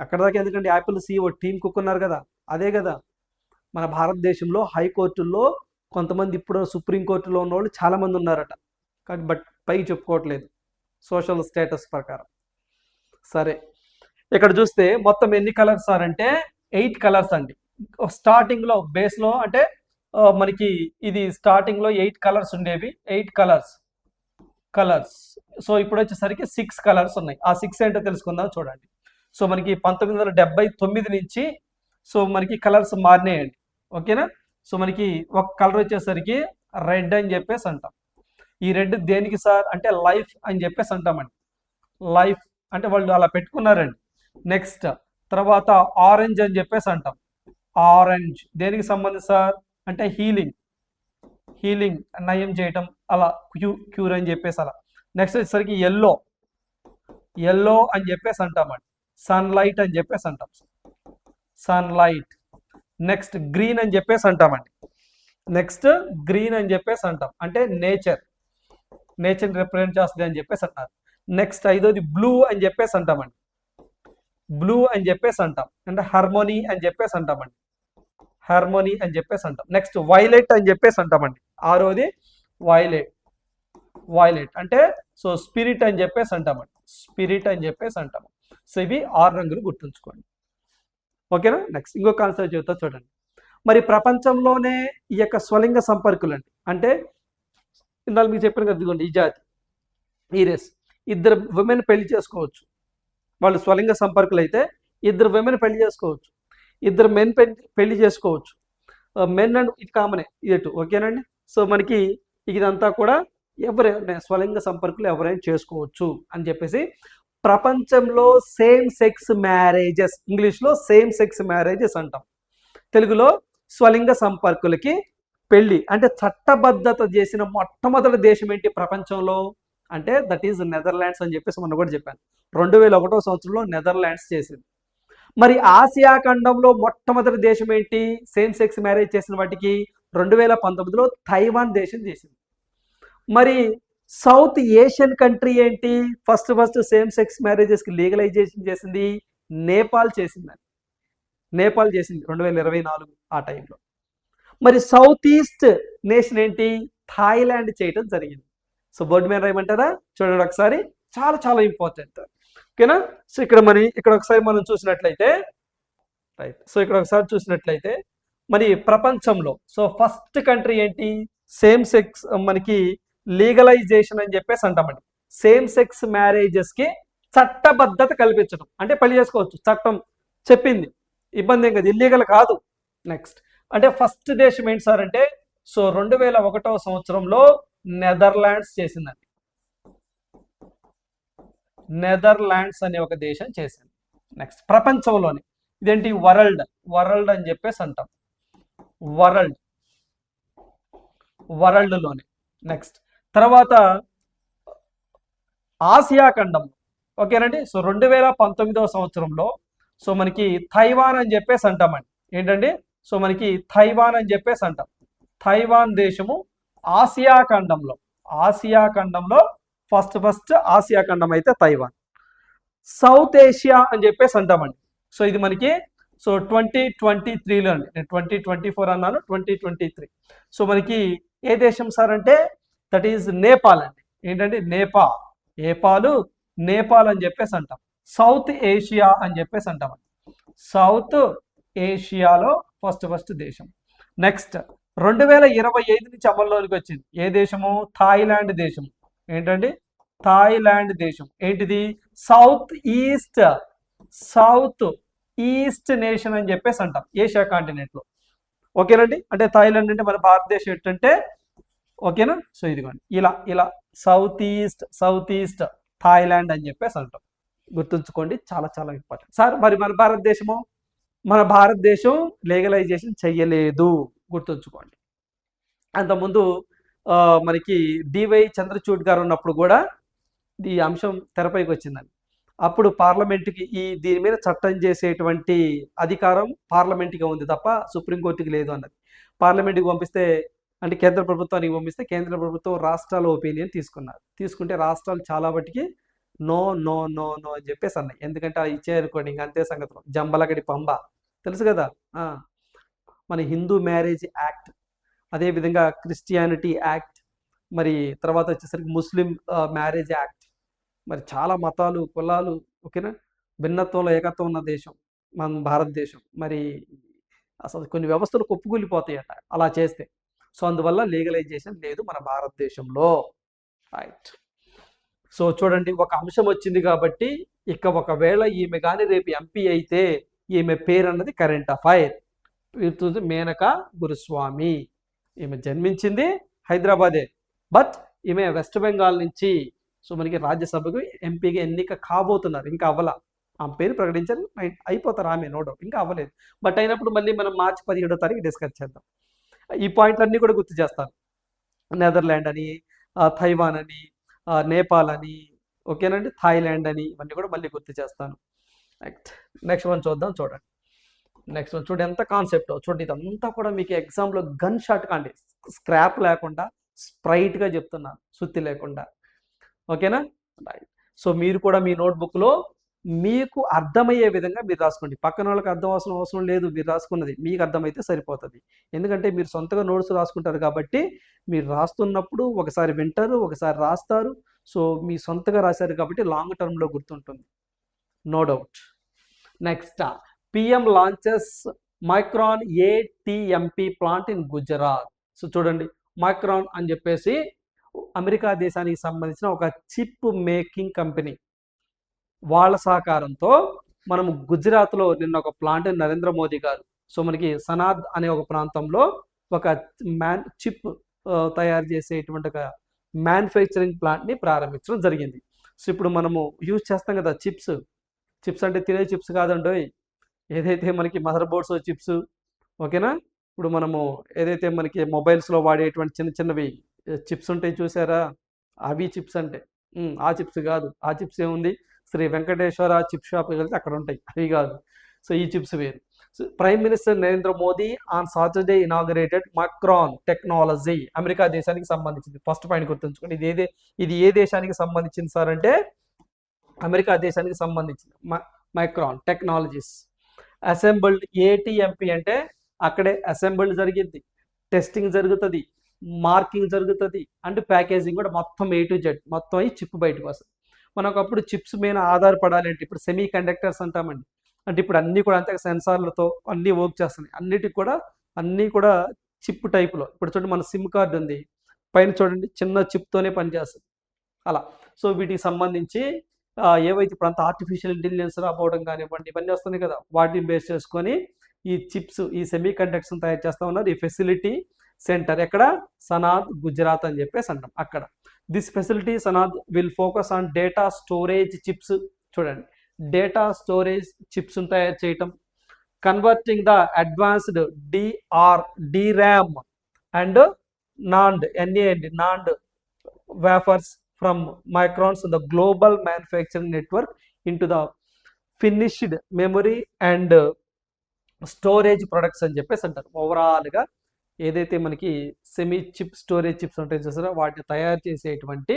అక్కడ దాకా ఎందుకంటే యాపిల్ సిఇఓ టీమ్ కుక్ ఉన్నారు కదా, అదే కదా. మన భారతదేశంలో హైకోర్టుల్లో కొంతమంది, ఇప్పుడు సుప్రీంకోర్టులో ఉన్న వాళ్ళు చాలామంది ఉన్నారట, కానీ బట్ పై చెప్పుకోవట్లేదు సోషల్ స్టేటస్ ప్రకారం. సరే, ఇక్కడ చూస్తే మొత్తం ఎన్ని కలర్స్ సార్ అంటే 8 కలర్స్ అండి. స్టార్టింగ్లో బేస్లో అంటే మనకి ఇది స్టార్టింగ్లో 8 కలర్స్ ఉండేవి, 8 కలర్స్. సో ఇప్పుడు వచ్చేసరికి 6 కలర్స్ ఉన్నాయి. ఆ 6 ఏంటో తెలుసుకుందాం, చూడండి. సో మనకి 1979 నుంచి సో మనకి కలర్స్ మారినాయండి. ఓకేనా? సో మనకి ఒక కలర్ వచ్చేసరికి రెడ్ అని చెప్పేసి అంటాం. ఈ రెడ్ దేనికి సార్ అంటే లైఫ్ అని చెప్పేసి అంటామండి. లైఫ్ అంటే వాళ్ళు అలా పెట్టుకున్నారండి. నెక్స్ట్ తర్వాత ఆరెంజ్ అని చెప్పేసి అంటాం. ఆరెంజ్ దేనికి సంబంధించి సార్ అంటే హీలింగ్ నయం చేయటం, అలా క్యూర్ అని చెప్పేసి అలా. నెక్స్ట్ వచ్చేసరికి ఎల్లో అని చెప్పేసి అంటామండి. సన్లైట్ అని చెప్పేసి అంటాం, సన్లైట్. నెక్స్ట్ గ్రీన్ అని చెప్పేసి అంటామండి. అంటే నేచర్ రిప్రజెంట్ చేస్తుంది అని చెప్పేసి అంటారు. నెక్స్ట్ 5వది బ్లూ అని చెప్పేసి అంటామండి. అంటే హార్మోనీ అని చెప్పేసి అంటామండి. నెక్స్ట్ వైలెట్ అని చెప్పేసి అంటామండి. 6వది వైలెట్ అంటే సో స్పిరిట్ అని చెప్పేసి అంటామండి. సో ఇవి 6 రంగులు గుర్తుంచుకోండి. ఓకేనా? నెక్స్ట్ ఇంకో కాన్సెప్ట్ చెబుతా, చూడండి. మరి ప్రపంచంలోనే ఈ యొక్క స్వలింగ సంపర్కులు అండి, అంటే ఇందాక మీకు చెప్పాను కదా, ఇదిగోండి ఈ జాతి, ఈ రేస్, 2 విమెన్ పెళ్లి చేసుకోవచ్చు. వాళ్ళు స్వలింగ సంపర్కులు అయితే 2 విమెన్ పెళ్లి చేసుకోవచ్చు, 2 మెన్ పెళ్లి చేసుకోవచ్చు. మెన్ అండ్ ఇది కామనే ఇటు. ఓకేనండి? సో మనకి ఇదంతా కూడా ఎవరైనా స్వలింగ సంపర్కులు ఎవరైనా చేసుకోవచ్చు అని చెప్పేసి ప్రపంచంలో సేమ్ సెక్స్ మ్యారేజెస్, ఇంగ్లీష్లో సేమ్ సెక్స్ మ్యారేజెస్ అంటాం, తెలుగులో స్వలింగ సంపర్కులకి పెళ్లి అంటే చట్టబద్ధత చేసిన మొట్టమొదటి దేశం ఏంటి ప్రపంచంలో అంటే దట్ ఈజ్ నెదర్లాండ్స్ అని చెప్పేసి మొన్న కూడా చెప్పాను. 2001వ సంవత్సరంలో నెదర్లాండ్స్ చేసింది. మరి ఆసియా ఖండంలో మొట్టమొదటి దేశం ఏంటి సేమ్ సెక్స్ మ్యారేజ్ చేసిన వాటికి? 2019లో తైవాన్ దేశం చేసింది. మరి సౌత్ ఏషియన్ కంట్రీ ఏంటి ఫస్ట్ సేమ్ సెక్స్ మ్యారేజెస్కి లీగలైజేషన్ చేసింది? నేపాల్ చేసిందని. నేపాల్ చేసింది 2024 ఆ టైంలో. మరి సౌత్ ఈస్ట్ నేషన్ ఏంటి? థాయిలాండ్ చేయటం జరిగింది. సో బోర్డు మీద రాయమంటారా? చూడండి ఒకసారి, చాలా చాలా ఇంపార్టెంట్. ఓకేనా? సో ఇక్కడ ఒకసారి మనం చూసినట్లయితే రైట్. సో ఇక్కడ ఒకసారి చూసినట్లయితే మరి ప్రపంచంలో సో ఫస్ట్ కంట్రీ ఏంటి సేమ్ సెక్స్ మనకి లీగలైజేషన్ అని చెప్పేసి అంటామండి. సేమ్ సెక్స్ మ్యారేజెస్కి చట్టబద్ధత కల్పించడం, అంటే పెళ్లి చేసుకోవచ్చు, చట్టం చెప్పింది, ఇబ్బంది ఏం కాదు, ఇల్లీగల్ కాదు. నెక్స్ట్ అంటే ఫస్ట్ దేశం ఏంటి సార్ అంటే సో 2001వ సంవత్సరంలో నెదర్లాండ్స్ చేసిందండి. నెదర్లాండ్స్ అనే ఒక దేశం చేసింది. నెక్స్ట్ ప్రపంచంలోని ఇదేంటి వరల్డ్ అని చెప్పేసి అంటాం. వరల్డ్లోనే. నెక్స్ట్ తర్వాత ఆసియా ఖండం. ఓకేనండి. సో 2019వ సంవత్సరంలో సో మనకి తైవాన్ అని చెప్పేసి అంటామండి. ఏంటండి? సో మనకి తైవాన్ అని చెప్పేసి అంటాం. తైవాన్ దేశము ఆసియా ఖండంలో ఫస్ట్ ఆసియా ఖండం అయితే తైవాన్. సౌత్ ఏషియా అని చెప్పేసి అంటామండి. సో ఇది మనకి సో 2023లో అండి, నేను 2024 అన్నాను, 2023. సో మనకి ఏ దేశం సార్ అంటే దట్ ఈజ్ నేపాల్ అండి. ఏంటంటే నేపాల్ అని చెప్పేసి అంటాం. సౌత్ ఏషియా అని చెప్పేసి అంటామండి. సౌత్ ఏషియాలో ఫస్ట్ దేశం. నెక్స్ట్ 2025 నుంచి అమల్లోనికి వచ్చింది ఏ దేశము? థాయిలాండ్ దేశం. ఏంటండి? థాయిలాండ్ దేశం. ఏంటిది? సౌత్ ఈస్ట్ నేషన్ అని చెప్పేసి అంటాం ఏషియా కాంటినెంట్లో. ఓకేనండి. అంటే థాయిలాండ్ అంటే మన భారతదేశం ఏంటంటే ఓకేనా? సో ఇదిగోండి ఇలా సౌత్ ఈస్ట్ థాయిలాండ్ అని చెప్పేసి అంటాం. గుర్తుంచుకోండి, చాలా చాలా ఇంపార్టెంట్. సార్ మరి మన భారతదేశం లీగలైజేషన్ చెయ్యలేదు, గుర్తుంచుకోండి. అంతకుముందు మనకి డివై చంద్రచూడ్ గారు ఉన్నప్పుడు కూడా ఈ అంశం తెరపైకి వచ్చిందండి. అప్పుడు పార్లమెంటుకి దీని మీద చట్టం చేసేటువంటి అధికారం పార్లమెంట్గా ఉంది తప్ప సుప్రీంకోర్టుకి లేదు అన్నది. పార్లమెంట్కి పంపిస్తే అంటే కేంద్ర ప్రభుత్వానికి పంపిస్తే కేంద్ర ప్రభుత్వం రాష్ట్రాల ఒపీనియన్ తీసుకుంటే రాష్ట్రాలు చాలా వాటికి నో అని చెప్పేసి అన్నాయి. ఎందుకంటే అవి ఇచ్చేయనుకోండి ఇంక అంతే సంగతులు. జంబలగడి పంబ తెలుసు కదా. మన హిందూ మ్యారేజ్ యాక్ట్, అదేవిధంగా క్రిస్టియానిటీ యాక్ట్, మరి తర్వాత వచ్చేసరికి ముస్లిం మ్యారేజ్ యాక్ట్. మరి చాలా మతాలు కులాలు ఓకేనా భిన్నత్వంలో ఏకత్వం ఉన్న దేశం మన భారతదేశం. మరి అసలు కొన్ని వ్యవస్థలు కుప్పకూలిపోతాయట అలా చేస్తే. సో అందువల్ల లీగలైజేషన్ లేదు మన భారతదేశంలో. రైట్. సో చూడండి, ఒక అంశం వచ్చింది కాబట్టి ఇక ఒకవేళ ఈమె కానీ రేపు ఎంపీ అయితే ఈమె పేరు అన్నది కరెంట్ అఫైర్. మేనకా గురుస్వామి. ఈమె జన్మించింది హైదరాబాదే, బట్ ఈమె వెస్ట్ బెంగాల్ నుంచి సో మనకి రాజ్యసభకు ఎంపీగా ఎన్నిక కాబోతున్నారు. ఇంకా అవ్వాల, ఆమె పేరు ప్రకటించారు, అయిపోతారు ఆమె, నో డౌట్, ఇంకా అవ్వలేదు. బట్ అయినప్పుడు మళ్ళీ మనం మార్చి 17వ తారీఖు డిస్కస్ చేద్దాం. ఈ పాయింట్లన్నీ కూడా గుర్తు చేస్తాను. నెదర్లాండ్ అని, తైవాన్ అని, నేపాల్ అని, ఓకేనండి, థాయిలాండ్ అని, ఇవన్నీ కూడా మళ్ళీ గుర్తు చేస్తాను. నెక్స్ట్ వన్ చూద్దాం. చూడండి నెక్స్ట్ వన్ చూడండి ఎంత కాన్సెప్ట్. చూడండి ఇదంతా కూడా మీకు ఎగ్జామ్లో గన్ షాట్ కాండి, స్క్రాప్ లేకుండా స్ప్రైట్గా చెప్తున్నాను, సుత్తి లేకుండా. ఓకేనా? రైట్. సో మీరు కూడా మీ నోట్బుక్లో మీకు అర్థమయ్యే విధంగా మీరు రాసుకోండి. పక్కన వాళ్ళకి అర్థం అవసరం లేదు, మీరు రాసుకున్నది మీకు అర్థమైతే సరిపోతుంది. ఎందుకంటే మీరు సొంతగా నోట్స్ రాసుకుంటారు కాబట్టి మీరు రాస్తున్నప్పుడు ఒకసారి వింటారు, ఒకసారి రాస్తారు. సో మీ సొంతగా రాశారు కాబట్టి లాంగ్ టర్మ్లో గుర్తుంటుంది, no doubt. Next, PM launches Micron ATMP plant in Gujarat. So చూడండి, మైక్రాన్ అని చెప్పేసి అమెరికా దేశానికి సంబంధించిన ఒక చిప్ మేకింగ్ కంపెనీ, వాళ్ళ సహకారంతో మనము గుజరాత్లో నిన్న ఒక ప్లాంట్ నరేంద్ర మోదీ గారు సో మనకి సనాద్ అనే ఒక ప్రాంతంలో ఒక చిప్ తయారు చేసేటువంటి ఒక మ్యానుఫ్యాక్చరింగ్ ప్లాంట్ని ప్రారంభించడం జరిగింది. సో ఇప్పుడు మనము యూజ్ చేస్తాం కదా చిప్స్ అంటే తినే చిప్స్ కాదండి, ఏదైతే మనకి మదర్ బోర్డ్స్ చిప్స్, ఓకేనా. ఇప్పుడు మనము ఏదైతే మనకి మొబైల్స్లో వాడేటువంటి చిన్నవి చిప్స్ ఉంటాయి చూసారా, అవి చిప్స్ అంటే ఆ చిప్స్ కాదు. ఆ చిప్స్ ఏముంది, శ్రీ వెంకటేశ్వర చిప్ షాప్ వెళ్తే అక్కడ ఉంటాయి, అవి కాదు. సో ఈ చిప్స్ వేరు. So prime minister Narendra Modi on Saturday inaugurated micron technology. America దేశానికి సంబంధించింది. ఫస్ట్ పాయింట్ గుర్తుంచుకోండి. ఇది ఏ దేశానికి సంబంధించింది సార్ అంటే అమెరికా దేశానికి సంబంధించింది. Micron technologies. అసెంబుల్డ్ ఏటీఎంపీ అంటే అక్కడే అసెంబుల్డ్ జరిగింది, టెస్టింగ్ జరుగుతుంది, మార్కింగ్ జరుగుతుంది, అండ్ ప్యాకేజింగ్ కూడా మొత్తం A to Z మొత్తం ఈ చిప్ బయటకు వస్తుంది. మనకు అప్పుడు చిప్స్ మీద ఆధారపడాలి అంటే ఇప్పుడు సెమీ కండక్టర్స్ అంటామండి. అంటే ఇప్పుడు అన్నీ కూడా అంతే సెన్సార్లతో అన్నీ వర్క్ చేస్తున్నాయి. అన్నీ కూడా చిప్ టైప్లో. ఇప్పుడు చూడండి మన సిమ్ కార్డు ఉంది, పైన చూడండి చిన్న చిప్తోనే పనిచేస్తుంది అలా. సో వీటికి సంబంధించి ఏవైతే ఇప్పుడు అంత ఆర్టిఫిషియల్ ఇంటెలిజెన్స్ రాబోవడం కానివ్వండి ఇవన్నీ వస్తుంది కదా, వాటిని బేస్ చేసుకొని ఈ చిప్స్ ఈ సెమీ కండక్టర్స్ తయారు చేస్తా ఉన్నారు. ఈ ఫెసిలిటీ సెంటర్ ఎక్కడ? సనాద్ గుజరాత్ అని చెప్పేసి అంటాం అక్కడ. This facility సనాద్ will focus on data storage chips. చూడండి, డేటా స్టోరేజ్ చిప్స్ తయారు చేయటం, converting the advanced DRAM and NAND NAND wafers from microns the global manufacturing network into the finished memory and storage products అని చెప్పేసి అంటారు. ఓవరాల్గా ఏదైతే మనకి semi chip storage chips ఉంటాయి చూసారో వాటిని తయారు చేసేటువంటి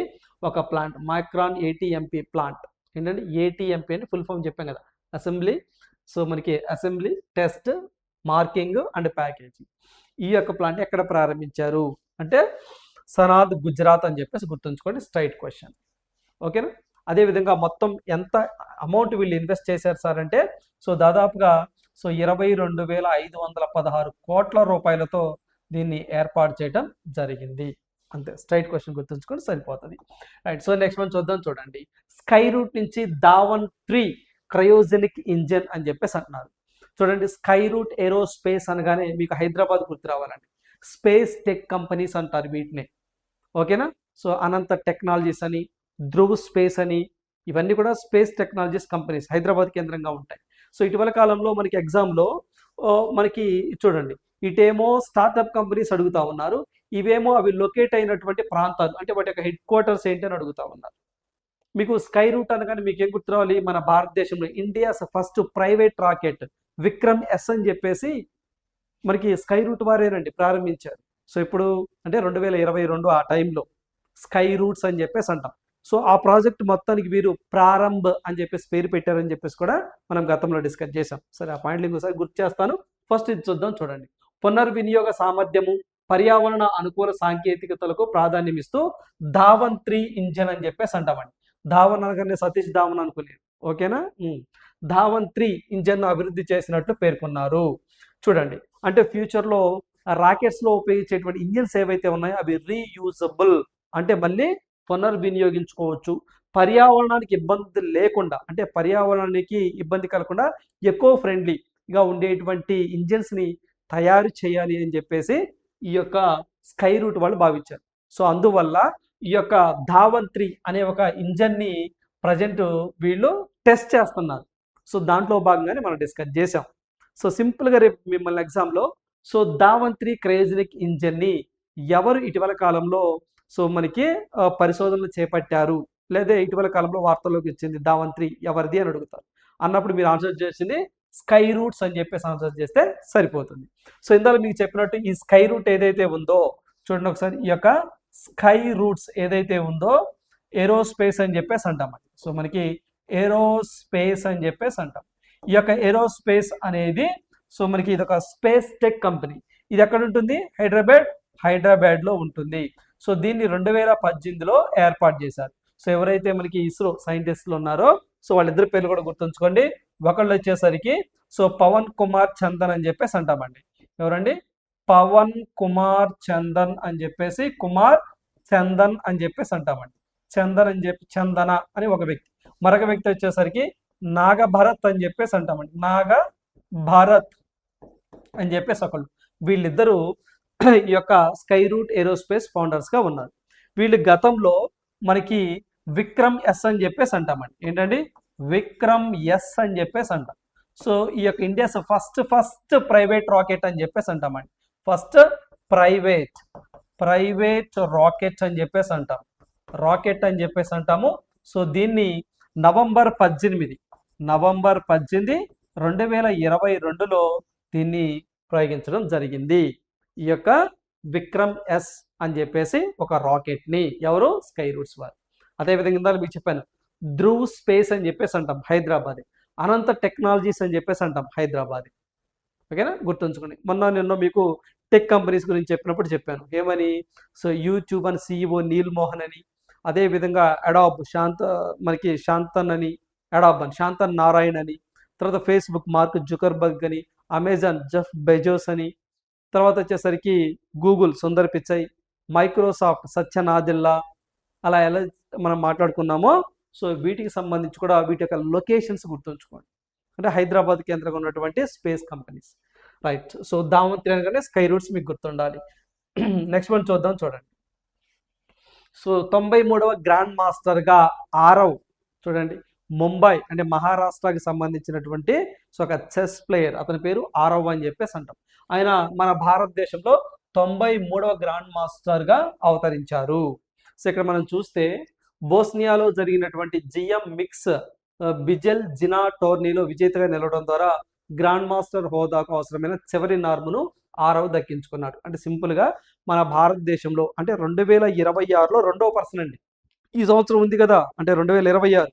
ఒక ప్లాంట్ మైక్రాన్ ATMP ప్లాంట్. ఏంటంటే ATMP అని ఫుల్ ఫామ్ చెప్పాం కదా, అసెంబ్లీ. సో మనకి assembly, test, marking and packaging. ఈ యొక్క ప్లాంట్ ఎక్కడ ప్రారంభించారు అంటే సనాద్ గుజరాత్ అని చెప్పేసి గుర్తుంచుకోండి. Straight question. ఓకేనా? అదేవిధంగా మొత్తం ఎంత అమౌంట్ వీళ్ళు ఇన్వెస్ట్ చేశారు సార్ అంటే సో దాదాపుగా 22,516 కోట్ల రూపాయలతో దీన్ని ఏర్పాటు చేయడం జరిగింది. అంతే, స్ట్రైట్ క్వశ్చన్ గుర్తుంచుకొని సరిపోతుంది. రైట్. సో నెక్స్ట్ మనం చూద్దాం. చూడండి, స్కై రూట్ నుంచి ధావన్ 3 క్రయోజెనిక్ ఇంజన్ అని చెప్పేసి అంటున్నారు. చూడండి, స్కై రూట్ ఏరోస్పేస్ అనగానే మీకు హైదరాబాద్ గుర్తు రావాలండి. స్పేస్ టెక్ కంపెనీస్ అంటారు వీటిని. ఓకేనా? సో అనంత టెక్నాలజీస్ అని, ధ్రువ్ స్పేస్ అని, ఇవన్నీ కూడా స్పేస్ టెక్నాలజీస్ కంపెనీస్ హైదరాబాద్ కేంద్రంగా ఉంటాయి. సో ఇటీవల కాలంలో మనకి ఎగ్జామ్లో మనకి చూడండి, ఇటేమో స్టార్టప్ కంపెనీస్ అడుగుతా ఉన్నారు, ఇవేమో అవి లొకేట్ అయినటువంటి ప్రాంతాలు అంటే వాటి యొక్క హెడ్ క్వార్టర్స్ ఏంటి అని అడుగుతా ఉన్నారు. మీకు స్కై రూట్ అనగానే మీకు ఏం గుర్తు రావాలి? మన భారతదేశంలో India's first private rocket Vikram S అని చెప్పేసి మనకి స్కై రూట్ వారేనండి ప్రారంభించారు. సో ఇప్పుడు అంటే 2022 ఆ టైంలో స్కై రూట్స్ అని చెప్పేసి అంటాం. సో ఆ ప్రాజెక్ట్ మొత్తానికి వీరు ప్రారంభ్ అని చెప్పేసి పేరు పెట్టారని చెప్పేసి కూడా మనం గతంలో డిస్కస్ చేసాం. సరే, ఆ పాయింట్లు ఇంకోసారి గుర్తు చేస్తాను. ఫస్ట్ ఇది చూద్దాం. చూడండి, పునర్వినియోగ సామర్థ్యము, పర్యావరణ అనుకూల సాంకేతికతలకు ప్రాధాన్యం ఇస్తూ ధావన్ 3 ఇంజన్ అని చెప్పేసి అంటామండి. ధావన్ అనగానే సతీష్ ధావన్ అనుకునేది. ఓకేనా? ధావన్ 3 ఇంజన్ అభివృద్ధి చేసినట్లు పేర్కొన్నారు. చూడండి, అంటే ఫ్యూచర్లో రాకెట్స్లో ఉపయోగించేటువంటి ఇంజన్స్ ఏవైతే ఉన్నాయో అవి రీయూజబుల్ అంటే మళ్ళీ పునర్వినియోగించుకోవచ్చు. పర్యావరణానికి ఇబ్బంది లేకుండా అంటే పర్యావరణానికి ఇబ్బంది కలగకుండా ఎకో ఫ్రెండ్లీగా ఉండేటువంటి ఇంజన్స్ని తయారు చేయాలి అని చెప్పేసి ఈ యొక్క స్కై రూట్ వాళ్ళు భావించారు. సో అందువల్ల ఈ యొక్క ధావన్ 3 అనే ఒక ఇంజన్ని ప్రజెంట్ వీళ్ళు టెస్ట్ చేస్తున్నారు. సో దాంట్లో భాగంగానే మనం డిస్కస్ చేసాం. సో సింపుల్గా రేపు మిమ్మల్ని ఎగ్జామ్లో సో ధావన్ 3 క్రయోజెనిక్ ఇంజన్ని ఎవరు ఇటీవల కాలంలో సో మనకి పరిశోధనలు చేపట్టారు, లేదా ఇటీవల కాలంలో వార్తల్లోకి వచ్చింది ధావన్ 3 ఎవరిది అని అడుగుతారు. అన్నప్పుడు మీరు ఆన్సర్ చేసింది స్కై రూట్స్ అని చెప్పేసి ఆన్సర్ చేస్తే సరిపోతుంది. సో ఇందులో మీకు చెప్పినట్టు ఈ స్కై రూట్ ఏదైతే ఉందో చూడండి ఒకసారి, ఈ యొక్క స్కై రూట్స్ ఏదైతే ఉందో ఏరోస్పేస్ అని చెప్పేసి అంటాం. సో మనకి ఏరోస్పేస్ అని చెప్పేసి అంటాం. ఈ యొక్క ఏరోస్పేస్ అనేది సో మనకి ఇది ఒక స్పేస్ టెక్ కంపెనీ. ఇది ఎక్కడ ఉంటుంది? హైదరాబాద్లో ఉంటుంది. సో దీన్ని 2018లో ఏర్పాటు చేశారు. సో ఎవరైతే మనకి ఇస్రో సైంటిస్టులు ఉన్నారో సో వాళ్ళిద్దరి పేర్లు కూడా గుర్తుంచుకోండి. ఒకళ్ళు వచ్చేసరికి సో పవన్ కుమార్ చందన్ అని చెప్పేసి అంటామండి. ఎవరండి? పవన్ కుమార్ చందన్ అని చెప్పేసి, కుమార్ చందన్ అని చెప్పేసి అంటామండి. చందన్ అని చెప్పి చందన అని ఒక వ్యక్తి. మరొక వ్యక్తి వచ్చేసరికి నాగభరత్ అని చెప్పేసి అంటామండి. నాగభరత్ అని చెప్పేసి ఒకళ్ళు. వీళ్ళిద్దరూ ఈ యొక్క స్కై రూట్ ఏరోస్పేస్ ఫౌండర్స్గా ఉన్నారు. వీళ్ళు గతంలో మనకి విక్రమ్ S అని చెప్పేసి అంటామండి. ఏంటండి? విక్రమ్ S అని చెప్పేసి అంటాం. సో ఈ యొక్క ఇండియాస్ ఫస్ట్ ప్రైవేట్ రాకెట్ అని చెప్పేసి అంటామండి. ఫస్ట్ ప్రైవేట్ రాకెట్ అని చెప్పేసి అంటాం. రాకెట్ అని చెప్పేసి అంటాము. సో దీన్ని నవంబర్ 18 2022లో దీన్ని ప్రయోగించడం జరిగింది. ఈ యొక్క విక్రమ్ ఎస్ అని చెప్పేసి ఒక రాకెట్ని ఎవరు స్కై రూట్స్ వారు. అదేవిధంగా ఇందాక మీకు చెప్పాను ధ్రువ్ స్పేస్ అని చెప్పేసి అంటాం హైదరాబాద్, అనంత టెక్నాలజీస్ అని చెప్పేసి అంటాం హైదరాబాద్. ఓకేనా, గుర్తుంచుకోండి. నిన్న మీకు టెక్ కంపెనీస్ గురించి చెప్పినప్పుడు చెప్పాను ఏమని. సో యూట్యూబ్ అని CEO నీల్ మోహన్ అని, అదేవిధంగా అడాబ్ శాంతన్ అని, అడాబ్ అని శాంతన్ నారాయణ్ అని, తర్వాత ఫేస్బుక్ మార్క్ జుకర్బర్గ్ అని, అమెజాన్ జెఫ్ బెజోస్ అని, తర్వాత వచ్చేసరికి గూగుల్ సుందర్ పిచై, మైక్రోసాఫ్ట్ సత్య నాదెల్లా, అలా ఎలా మనం మాట్లాడుకున్నామో సో వీటికి సంబంధించి కూడా వీటి యొక్క లొకేషన్స్ గుర్తుంచుకోండి. అంటే హైదరాబాద్ కేంద్రంగా ఉన్నటువంటి స్పేస్ కంపెనీస్. రైట్. సో దావంతి అనగానే స్కై రూట్స్ మీకు గుర్తుండాలి. నెక్స్ట్ వన్ చూద్దాం, చూడండి. సో 93వ గ్రాండ్ మాస్టర్గా ఆరవ్, చూడండి, ముంబై అంటే మహారాష్ట్రకి సంబంధించినటువంటి సో ఒక చెస్ ప్లేయర్, అతని పేరు ఆరవ్ అని చెప్పేసి అంటాం. ఆయన మన భారతదేశంలో 93వ గ్రాండ్ మాస్టర్గా అవతరించారు. సో ఇక్కడ మనం చూస్తే బోస్నియాలో జరిగినటువంటి జిఎం మిక్స్ బిజెల్ జినా టోర్నీలో విజేతగా నిలవడం ద్వారా గ్రాండ్ మాస్టర్ హోదాకు అవసరమైన చివరి నార్మును ఆరవ్ దక్కించుకున్నాడు. అంటే సింపుల్గా మన భారతదేశంలో అంటే 2026లో 2వ పర్సన్ అండి. ఈ సంవత్సరం ఉంది కదా, అంటే 2026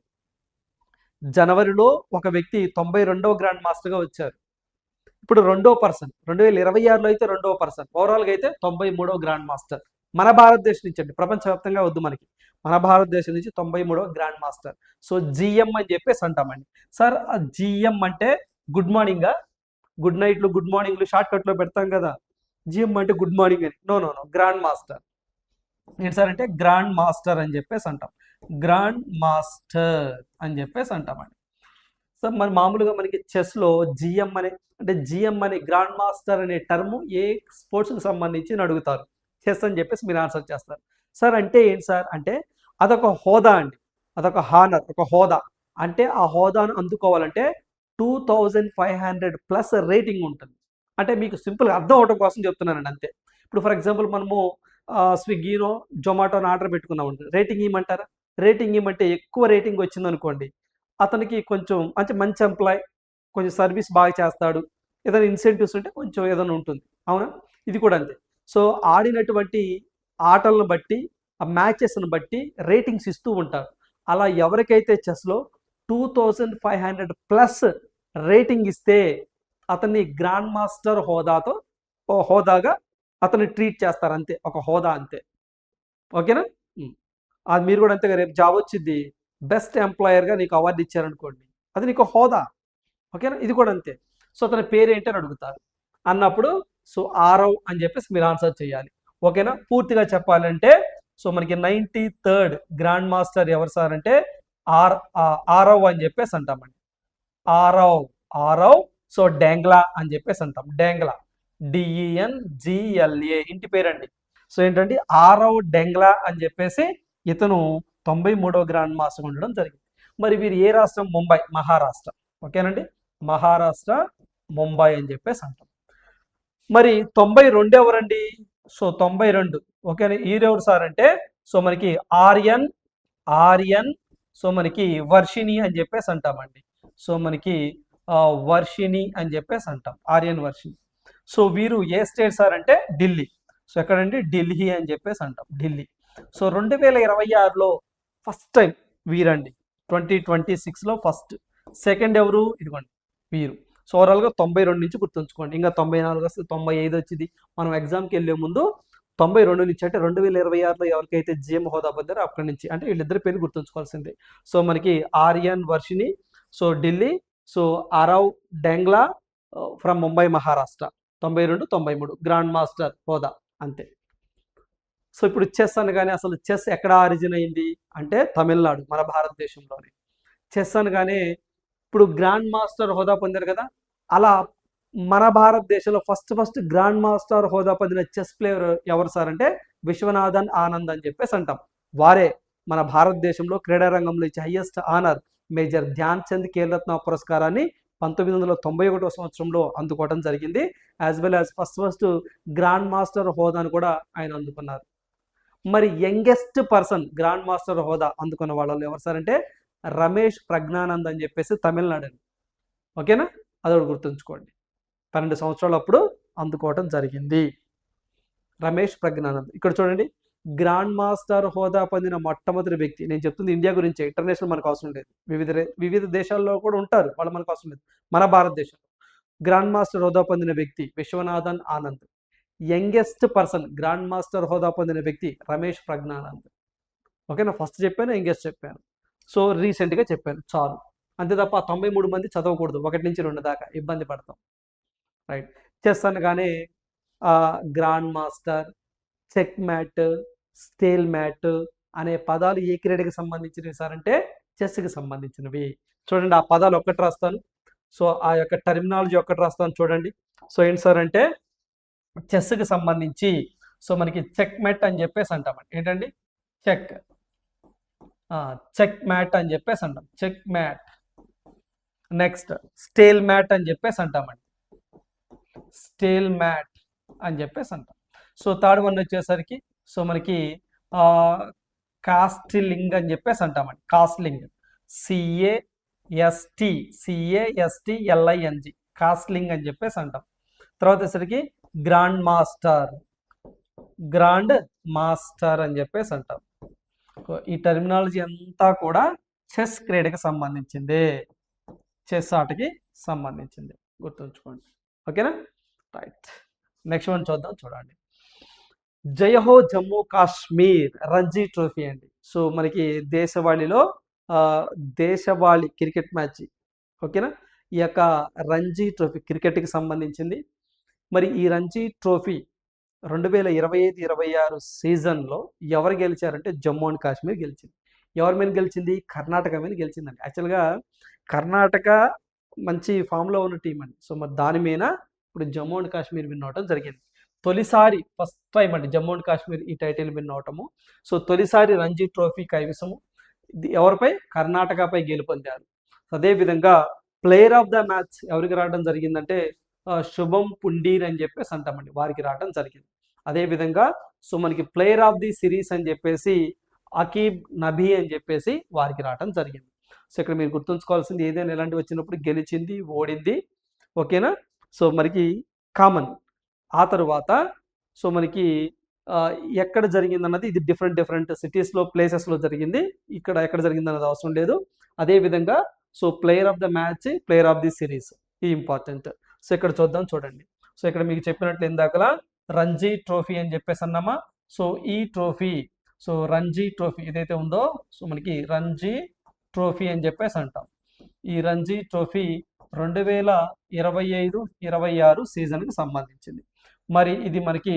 జనవరిలో ఒక వ్యక్తి 92వ గ్రాండ్ మాస్టర్గా వచ్చారు. ఇప్పుడు 2వ పర్సన్ 2026లో అయితే 2వ పర్సన్, ఓవరాల్గా అయితే 93వ గ్రాండ్ మాస్టర్ మన భారతదేశం నుంచి అండి, ప్రపంచవ్యాప్తంగా వద్దు మనకి, మన భారతదేశం నుంచి 93వ గ్రాండ్ మాస్టర్. సో జిఎం అని చెప్పేసి అంటామండి. సార్ జిఎం అంటే గుడ్ మార్నింగా, గుడ్ నైట్లు గుడ్ మార్నింగ్లు షార్ట్ కట్లో పెడతాం కదా, జిఎం అంటే గుడ్ మార్నింగ్ అని. No no no, grand master ఏంటి సార్ అంటే గ్రాండ్ మాస్టర్ అని చెప్పేసి అంటాం. గ్రాండ్ మాస్టర్ అని చెప్పేసి అంటామండి. సో మరి మామూలుగా మనకి చెస్లో జిఎం అనే గ్రాండ్ మాస్టర్ అనే టర్ము ఏ స్పోర్ట్స్కి సంబంధించి అడుగుతారు, చెస్ అని చెప్పేసి మీరు ఆన్సర్ చేస్తారు. సార్ అంటే ఏంటి సార్ అంటే అదొక హోదా అండి, అదొక హానర్, ఒక హోదా. అంటే ఆ హోదాను అందుకోవాలంటే 2500+ రేటింగ్ ఉంటుంది. అంటే మీకు సింపుల్గా అర్థం అవడం కోసం చెప్తున్నానండి అంతే. ఇప్పుడు ఫర్ ఎగ్జాంపుల్ మనము స్విగ్గీనో జొమాటోనో ఆర్డర్ పెట్టుకున్నాం, రేటింగ్ ఇవ్వమంటారా? రేటింగ్ ఇవ్వమంటే ఎక్కువ రేటింగ్ వచ్చింది అనుకోండి, అతనికి కొంచెం అంటే మంచి ఎంప్లాయ్, కొంచెం సర్వీస్ బాగా చేస్తాడు, ఏదైనా ఇన్సెంటివ్స్ ఉంటే కొంచెం ఏదైనా ఉంటుంది, అవునా? ఇది కూడా అంతే. సో ఆడినటువంటి ఆటలను బట్టి, ఆ మ్యాచెస్ని బట్టి రేటింగ్స్ ఇస్తూ ఉంటారు. అలా ఎవరికైతే చెస్లో 2500+ రేటింగ్ ఇస్తే అతన్ని గ్రాండ్ మాస్టర్ హోదాగా అతన్ని ట్రీట్ చేస్తారు, అంతే, ఒక హోదా అంతే. ఓకేనా? అది మీరు కూడా అంతే. రేపు జాబ్ వచ్చింది, బెస్ట్ ఎంప్లాయర్గా నీకు అవార్డు ఇచ్చారనుకోండి, అది నీకు హోదా. ఓకేనా? ఇది కూడా అంతే. సో అతని పేరు ఏంటి అని అడుగుతారు. అన్నప్పుడు సో ఆరవ్ అని చెప్పేసి మీరు ఆన్సర్ చేయాలి. ఓకేనా? పూర్తిగా చెప్పాలంటే సో మనకి 93rd గ్రాండ్ మాస్టర్ ఎవరు సార్ అంటే ఆరవ్ అని చెప్పేసి అంటామండి. ఆరవ్. సో డెంగ్లా అని చెప్పేసి అంటాం. డెంగ్లా, DENGLA, ఇంటి పేరండి. సో ఏంటంటే ఆరవ్ డెంగ్లా అని చెప్పేసి ఇతను 93వ గ్రాండ్ మాస్టర్ ఉండడం జరిగింది. మరి వీరు ఏ రాష్ట్రం? ముంబై, మహారాష్ట్ర. ఓకేనండి, మహారాష్ట్ర, ముంబై అని చెప్పేసి అంటాం. మరి 92 ఎవరండి? సో 92 ఓకేనా, ఈరెవరు సార్ అంటే సో మనకి ఆర్యన్ సో మనకి వర్షిణి అని చెప్పేసి అంటామండి. సో మనకి వర్షిణి అని చెప్పేసి అంటాం, ఆర్యన్ వర్షిణి. సో వీరు ఏ స్టేట్ సార్ అంటే ఢిల్లీ. సో ఎక్కడండి? ఢిల్లీ అని చెప్పేసి అంటాం, ఢిల్లీ. సో 2026లో ఫస్ట్ టైం వీరండి, 2026లో ఫస్ట్. సెకండ్ ఎవరు? ఇదిగోండి వీరు. సో ఓవరాల్గా 92 నుంచి గుర్తుంచుకోండి. ఇంకా 94 వస్తే 95 వచ్చింది. మనం ఎగ్జామ్కి వెళ్ళే ముందు 92 నుంచి అంటే 2026లో ఎవరికైతే జిఎం హోదా పొందారో అక్కడి నుంచి, అంటే వీళ్ళిద్దరి పేరు గుర్తుంచుకోవాల్సిందే. సో మనకి Aryan Varshini, so Delhi, so Aarav Dengla from Mumbai, Maharashtra. 92, 93 grand master హోదా, అంతే. సో ఇప్పుడు చెస్ అనగానే అసలు చెస్ ఎక్కడ ఆరిజిన్ అయింది అంటే తమిళనాడు, మన భారతదేశంలోనే. చెస్ అనగానే ఇప్పుడు గ్రాండ్ మాస్టర్ హోదా పొందారు కదా, అలా మన భారతదేశంలో ఫస్ట్ గ్రాండ్ మాస్టర్ హోదా పొందిన చెస్ ప్లేయర్ ఎవరు సార్ అంటే విశ్వనాథన్ ఆనంద్ అని చెప్పేసి అంటాం. వారే మన భారతదేశంలో క్రీడారంగంలో ఇచ్చే highest honour major Dhyan Chand Khel Ratna పురస్కారాన్ని 1991 సంవత్సరంలో అందుకోవడం జరిగింది. As well as first grand master హోదాను కూడా ఆయన అందుకున్నారు. మరి యంగెస్ట్ పర్సన్ గ్రాండ్ మాస్టర్ హోదా అందుకున్న వాళ్ళు ఎవరు సార్ అంటే రమేష్ ప్రజ్ఞానంద్ అని చెప్పేసి తమిళనాడు. ఓకేనా? అదొకటి గుర్తుంచుకోండి. 12 సంవత్సరాలు అప్పుడు అందుకోవటం జరిగింది. రమేష్ ప్రజ్ఞానంద్. ఇక్కడ చూడండి, గ్రాండ్ మాస్టర్ హోదా పొందిన మొట్టమొదటి వ్యక్తి. నేను చెప్తుంది ఇండియా గురించే, ఇంటర్నేషనల్ మనకు అవసరం లేదు. వివిధ దేశాల్లో కూడా ఉంటారు, వాళ్ళు మనకు అవసరం లేదు. మన భారతదేశంలో గ్రాండ్ మాస్టర్ హోదా పొందిన వ్యక్తి Viswanathan Anand. Youngest person grand master హోదా పొందిన వ్యక్తి రమేష్ ప్రజ్ఞానంద్. ఓకేనా, ఫస్ట్ చెప్పాను, యంగెస్ట్ చెప్పాను. సో రీసెంట్గా చెప్పాను, చాలు. అంతే తప్ప 93 మంది చదవకూడదు, 1 నుంచి 2 దాకా ఇబ్బంది పడతాం. రైట్. చెస్ అనగానే grand master, checkmate, stalemate అనే పదాలు ఏ క్రీడకి సంబంధించినవి సార్ అంటే చెస్కి సంబంధించినవి. చూడండి, ఆ పదాలు ఒక్కటి రాస్తాను. సో ఆ యొక్క టర్మినాలజీ ఒక్కటి రాస్తాను చూడండి. సో ఏంటి సార్ అంటే చెస్కి సంబంధించి సో మనకి చెక్ మ్యాట్ అని చెప్పేసి అంటామండి. ఏంటండి, చెక్ మ్యాట్ అని చెప్పేసి అంటాం, checkmate. Next stalemate అని చెప్పేసి అంటామండి, స్టేల్ మ్యాట్ అని చెప్పేసి అంటాం. సో థర్డ్ వన్ వచ్చేసరికి సో మనకి కాస్టిలింగ్ అని చెప్పేసి అంటామండి, కాస్ట్లింగ్, CASTLING, కాస్ట్లింగ్ అని చెప్పేసి అంటాం. తర్వాత వచ్చేసరికి గ్రాండ్ మాస్టర్ అని చెప్పేసి అంటాం. ఈ టర్మినాలజీ అంతా కూడా చెస్ క్రీడకి సంబంధించింది, చెస్ ఆటకి సంబంధించింది, గుర్తుంచుకోండి. ఓకేనా, రైట్. నెక్స్ట్ వన్ చూద్దాం, చూడండి. జయహో జమ్మూ కాశ్మీర్ రంజీ ట్రోఫీ అండి. సో మనకి దేశవాళిలో దేశవాళి క్రికెట్ మ్యాచ్. ఓకేనా, ఈ యొక్క రంజీ ట్రోఫీ క్రికెట్కి సంబంధించింది. మరి ఈ రంజీ ట్రోఫీ 2025-26 సీజన్లో ఎవరు గెలిచారంటే జమ్మూ అండ్ కాశ్మీర్ గెలిచింది. ఎవరి మీద గెలిచింది? కర్ణాటక మీద గెలిచిందండి. యాక్చువల్గా కర్ణాటక మంచి ఫామ్లో ఉన్న టీం అండి. సో మరి దాని మీద ఇప్పుడు జమ్మూ అండ్ కాశ్మీర్ విన్ అవటం జరిగింది. తొలిసారి ఫస్ట్ టైం అండి జమ్మూ అండ్ కాశ్మీర్ ఈ టైటిల్ విన్ అవటము. సో తొలిసారి రంజీ ట్రోఫీ కైవసము ఎవరిపై? కర్ణాటకపై గెలుపొందారు. అదేవిధంగా ప్లేయర్ ఆఫ్ ద మ్యాచ్ ఎవరికి రావడం జరిగిందంటే శుభం పుండీర్ అని చెప్పేసి అంటామండి, వారికి రావడం జరిగింది. అదేవిధంగా సో మనకి ప్లేయర్ ఆఫ్ ది సిరీస్ అని చెప్పేసి అకీబ్ నబీ అని చెప్పేసి వారికి రావడం జరిగింది. సో ఇక్కడ మీరు గుర్తుంచుకోవాల్సింది ఏదైనా ఇలాంటివి వచ్చినప్పుడు గెలిచింది, ఓడింది. ఓకేనా, సో మనకి కామన్. ఆ తర్వాత సో మనకి ఎక్కడ జరిగిందన్నది ఇది డిఫరెంట్ సిటీస్లో ప్లేసెస్లో జరిగింది, ఇక్కడ ఎక్కడ జరిగిందన్నది అవసరం లేదు. అదేవిధంగా so player of the match, player of the series, ఇది ఇంపార్టెంట్. సో ఇక్కడ చూద్దాం, చూడండి. సో ఇక్కడ మీకు చెప్పినట్లు ఇందాకలా రంజీ ట్రోఫీ అని చెప్పేసి అన్నామా. సో ఈ ట్రోఫీ, సో రంజీ ట్రోఫీ ఏదైతే ఉందో సో మనకి రంజీ ట్రోఫీ అని చెప్పేసి అంటాం. ఈ రంజీ ట్రోఫీ 2025-26 సీజన్కి సంబంధించింది. మరి ఇది మనకి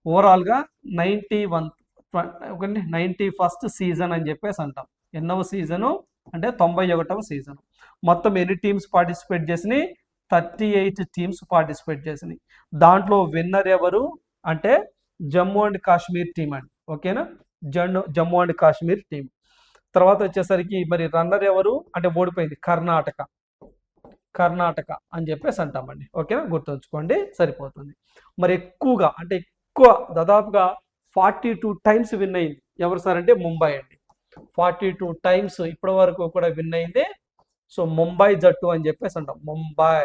ఓవరాల్గా 91st సీజన్ అని చెప్పేసి అంటాం. ఎన్నవ సీజను అంటే 91వ సీజన్. మొత్తం ఎన్ని టీమ్స్ పార్టిసిపేట్ చేసినాయి? 38 టీమ్స్ పార్టిసిపేట్ చేసినాయి. దాంట్లో విన్నర్ ఎవరు అంటే జమ్మూ అండ్ కాశ్మీర్ టీం అండి. ఓకేనా, జమ్మూ అండ్ కాశ్మీర్ టీం. తర్వాత వచ్చేసరికి మరి రన్నర్ ఎవరు అంటే ఓడిపోయింది కర్ణాటక అని చెప్పేసి అంటామండి. ఓకేనా, గుర్తుంచుకోండి, సరిపోతుంది. మరి ఎక్కువగా అంటే ఎక్కువ దాదాపుగా 42 టైమ్స్ విన్ అయింది ఎవరు సార్ అంటే ముంబై అండి. 42 టైమ్స్ ఇప్పటి వరకు కూడా విన్ అయింది. సో ముంబై జట్టు అని చెప్పేసి అంటాం, ముంబై.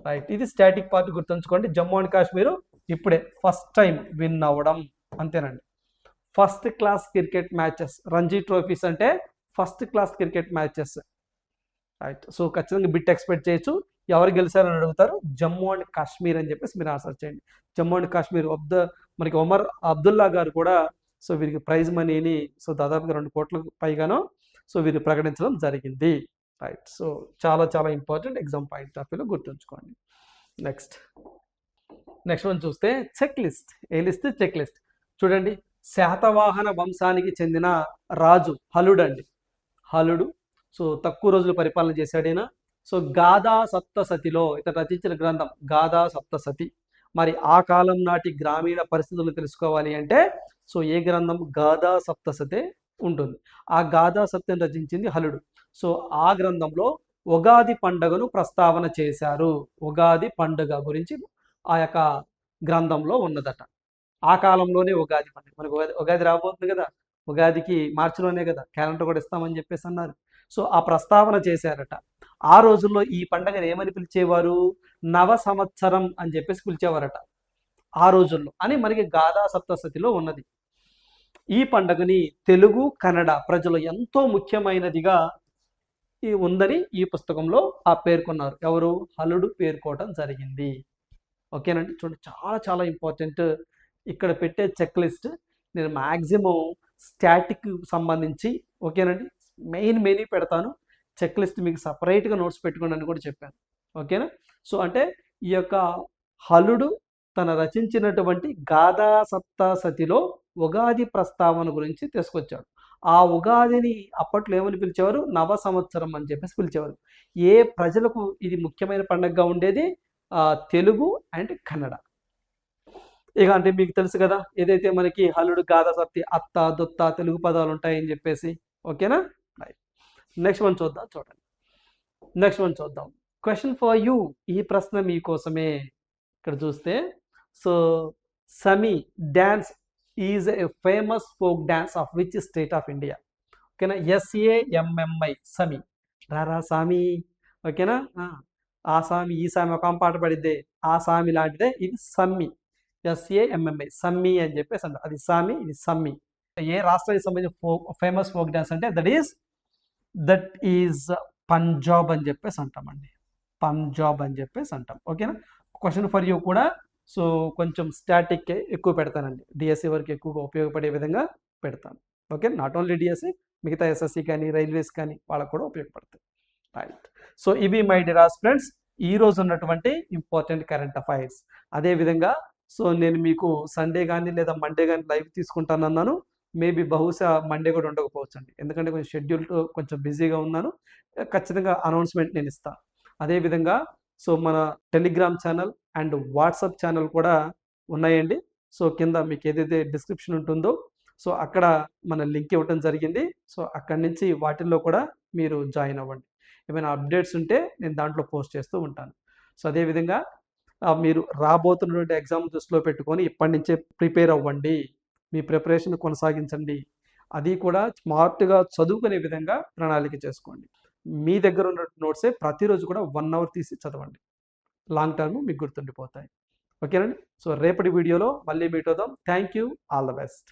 రైట్, ఇది స్టాటిక్ పార్ట్ గుర్తుంచుకోండి. జమ్మూ అండ్ కాశ్మీర్ ఇప్పుడే ఫస్ట్ టైం విన్ అవ్వడం, అంతేనండి. First class cricket matches, Ranji trophies అంటే first class cricket matches. Right, so ఖచ్చితంగా బిట్ ఎక్స్పెక్ట్ చేయొచ్చు. ఎవరు గెలిచారని అడుగుతారు, జమ్మూ అండ్ కాశ్మీర్ అని చెప్పేసి మీరు ఆన్సర్ చేయండి. జమ్మూ అండ్ కాశ్మీర్ మనకి ఒమర్ అబ్దుల్లా గారు కూడా సో వీరికి ప్రైజ్ మనీని సో దాదాపుగా 2 కోట్లకు పైగాను సో వీరు ప్రకటించడం జరిగింది. రైట్, సో చాలా చాలా ఇంపార్టెంట్ ఎగ్జామ్ పాయింట్ ఆఫ్ వ్యూలో గుర్తుంచుకోండి. నెక్స్ట్ వన్ చూస్తే చెక్ లిస్ట్. ఏ లిస్ట్? Check list. చూడండి, శాతవాహన వంశానికి చెందిన రాజు హలుడు అండి. హలుడు సో తక్కువ రోజులు పరిపాలన చేశాడైన. సో గాథా సప్తసతిలో ఇతను రచించిన గ్రంథం గాథా సప్తసతి. మరి ఆ కాలం నాటి గ్రామీణ పరిస్థితులు తెలుసుకోవాలి అంటే సో ఏ గ్రంథం? గాథా సప్తసతే ఉంటుంది. ఆ గాథా సప్తని రచించింది హలుడు. సో ఆ గ్రంథంలో ఉగాది పండుగను ప్రస్తావన చేశారు. ఉగాది పండుగ గురించి ఆ యొక్క గ్రంథంలో ఉన్నదట. ఆ కాలంలోనే ఉగాది పండుగ, మనకు ఉగాది రాబోతుంది కదా, ఉగాదికి మార్చిలోనే కదా క్యాలెండర్ కూడా ఇస్తామని చెప్పేసి అన్నారు. సో ఆ ప్రస్తావన చేశారట. ఆ రోజుల్లో ఈ పండగను ఏమని పిలిచేవారు? నవ సంవత్సరం అని చెప్పేసి పిలిచేవారట ఆ రోజుల్లో అని మనకి గాథా సప్తశతిలో ఉన్నది. ఈ పండుగని తెలుగు కన్నడ ప్రజలు ఎంతో ముఖ్యమైనదిగా ఉందని ఈ పుస్తకంలో పేర్కొన్నారు. ఎవరు? హలుడు పేర్కోవడం జరిగింది. ఓకేనండి. చూడండి, చాలా చాలా ఇంపార్టెంట్. ఇక్కడ పెట్టే చెక్ లిస్ట్ నేను మ్యాక్సిమం స్టాటిక్ సంబంధించి, ఓకేనండి, మెయిన్ పెడతాను. చెక్ లిస్ట్ మీకు సపరేట్గా నోట్స్ పెట్టుకోండి అని కూడా చెప్పాను. ఓకేనా? సో అంటే ఈ యొక్క హలుడు తన రచించినటువంటి గాథా సప్తశతిలో ఉగాది ప్రస్తావన గురించి తీసుకొచ్చాడు. ఆ ఉగాదిని అప్పట్లో ఏమని పిలిచేవారు? నవ సంవత్సరం అని చెప్పేసి పిలిచేవారు. ఏ ప్రజలకు ఇది ముఖ్యమైన పండుగగా ఉండేది? తెలుగు అండ్ కన్నడ. ఇక అంటే మీకు తెలుసు కదా, ఏదైతే మనకి హలుడు గాథా సప్తి అత్త దొత్త తెలుగు పదాలు ఉంటాయని చెప్పేసి. ఓకేనా? రైట్. నెక్స్ట్ వన్ చూడండి. నెక్స్ట్ వన్ చూద్దాం. Question for you. ఈ ప్రశ్న మీకోసమే. ఇక్కడ చూస్తే, so Sammi dance is a famous folk dance of which state of India? ఓకేనా? SAMMI సమీ. రారా సామి. ఓకేనా? ఆ సామి ఈ సామి ఒక పాట పడిద్దే, ఆ సామి లాంటిదే ఇది సమ్మి. SAMMI సమ్మి అని చెప్పేసి అంటారు. అది సామి, ఇది సమ్మి. ఏ రాష్ట్రానికి సంబంధించిన ఫేమస్ ఫోక్ డ్యాన్స్ అంటే దట్ ఈజ్ పంజాబ్ అని చెప్పేసి అంటామండి. పంజాబ్ అని చెప్పేసి అంటాం. ఓకేనా? క్వశ్చన్ ఫర్ యూ కూడా సో కొంచెం స్టాటిక్ ఎక్కువ పెడతానండి. డిఎస్సి వరకు ఎక్కువగా ఉపయోగపడే విధంగా పెడతాను. ఓకే, నాట్ ఓన్లీ డిఎస్సి, మిగతా ఎస్ఎస్సి కానీ రైల్వేస్ కానీ వాళ్ళకు కూడా ఉపయోగపడతాయి. రైట్. సో ఇవి మై డియర్ ఫ్రెండ్స్ ఈ రోజు ఉన్నటువంటి ఇంపార్టెంట్ కరెంట్ అఫైర్స్. అదేవిధంగా సో నేను మీకు సండే కానీ లేదా మండే కానీ లైవ్ తీసుకుంటానన్నాను. మేబీ బహుశా మండే కూడా ఉండకపోవచ్చు అండి, ఎందుకంటే కొంచెం షెడ్యూల్ కొంచెం బిజీగా ఉన్నాను. ఖచ్చితంగా అనౌన్స్మెంట్ నేను ఇస్తాను. అదేవిధంగా సో మన Telegram channel and WhatsApp channel కూడా ఉన్నాయండి. సో కింద మీకు ఏదైతే డిస్క్రిప్షన్ ఉంటుందో సో అక్కడ మన లింక్ ఇవ్వడం జరిగింది. సో అక్కడి నుంచి వాటిల్లో కూడా మీరు జాయిన్ అవ్వండి. ఏమైనా అప్డేట్స్ ఉంటే నేను దాంట్లో పోస్ట్ చేస్తూ ఉంటాను. సో అదేవిధంగా మీరు రాబోతున్నటువంటి ఎగ్జామ్ దృష్టిలో పెట్టుకొని ఇప్పటి నుంచే ప్రిపేర్ అవ్వండి. మీ ప్రిపరేషన్ కొనసాగించండి. అది కూడా స్మార్ట్గా చదువుకునే విధంగా ప్రణాళిక చేసుకోండి. మీ దగ్గర ఉన్న నోట్సే ప్రతిరోజు కూడా 1 అవర్ తీసి చదవండి. లాంగ్ టర్మ్ మీకు గుర్తుండిపోతాయి. ఓకేనండి? సో రేపటి వీడియోలో మళ్ళీ మీట్ అవుదాం. Thank you. All the best.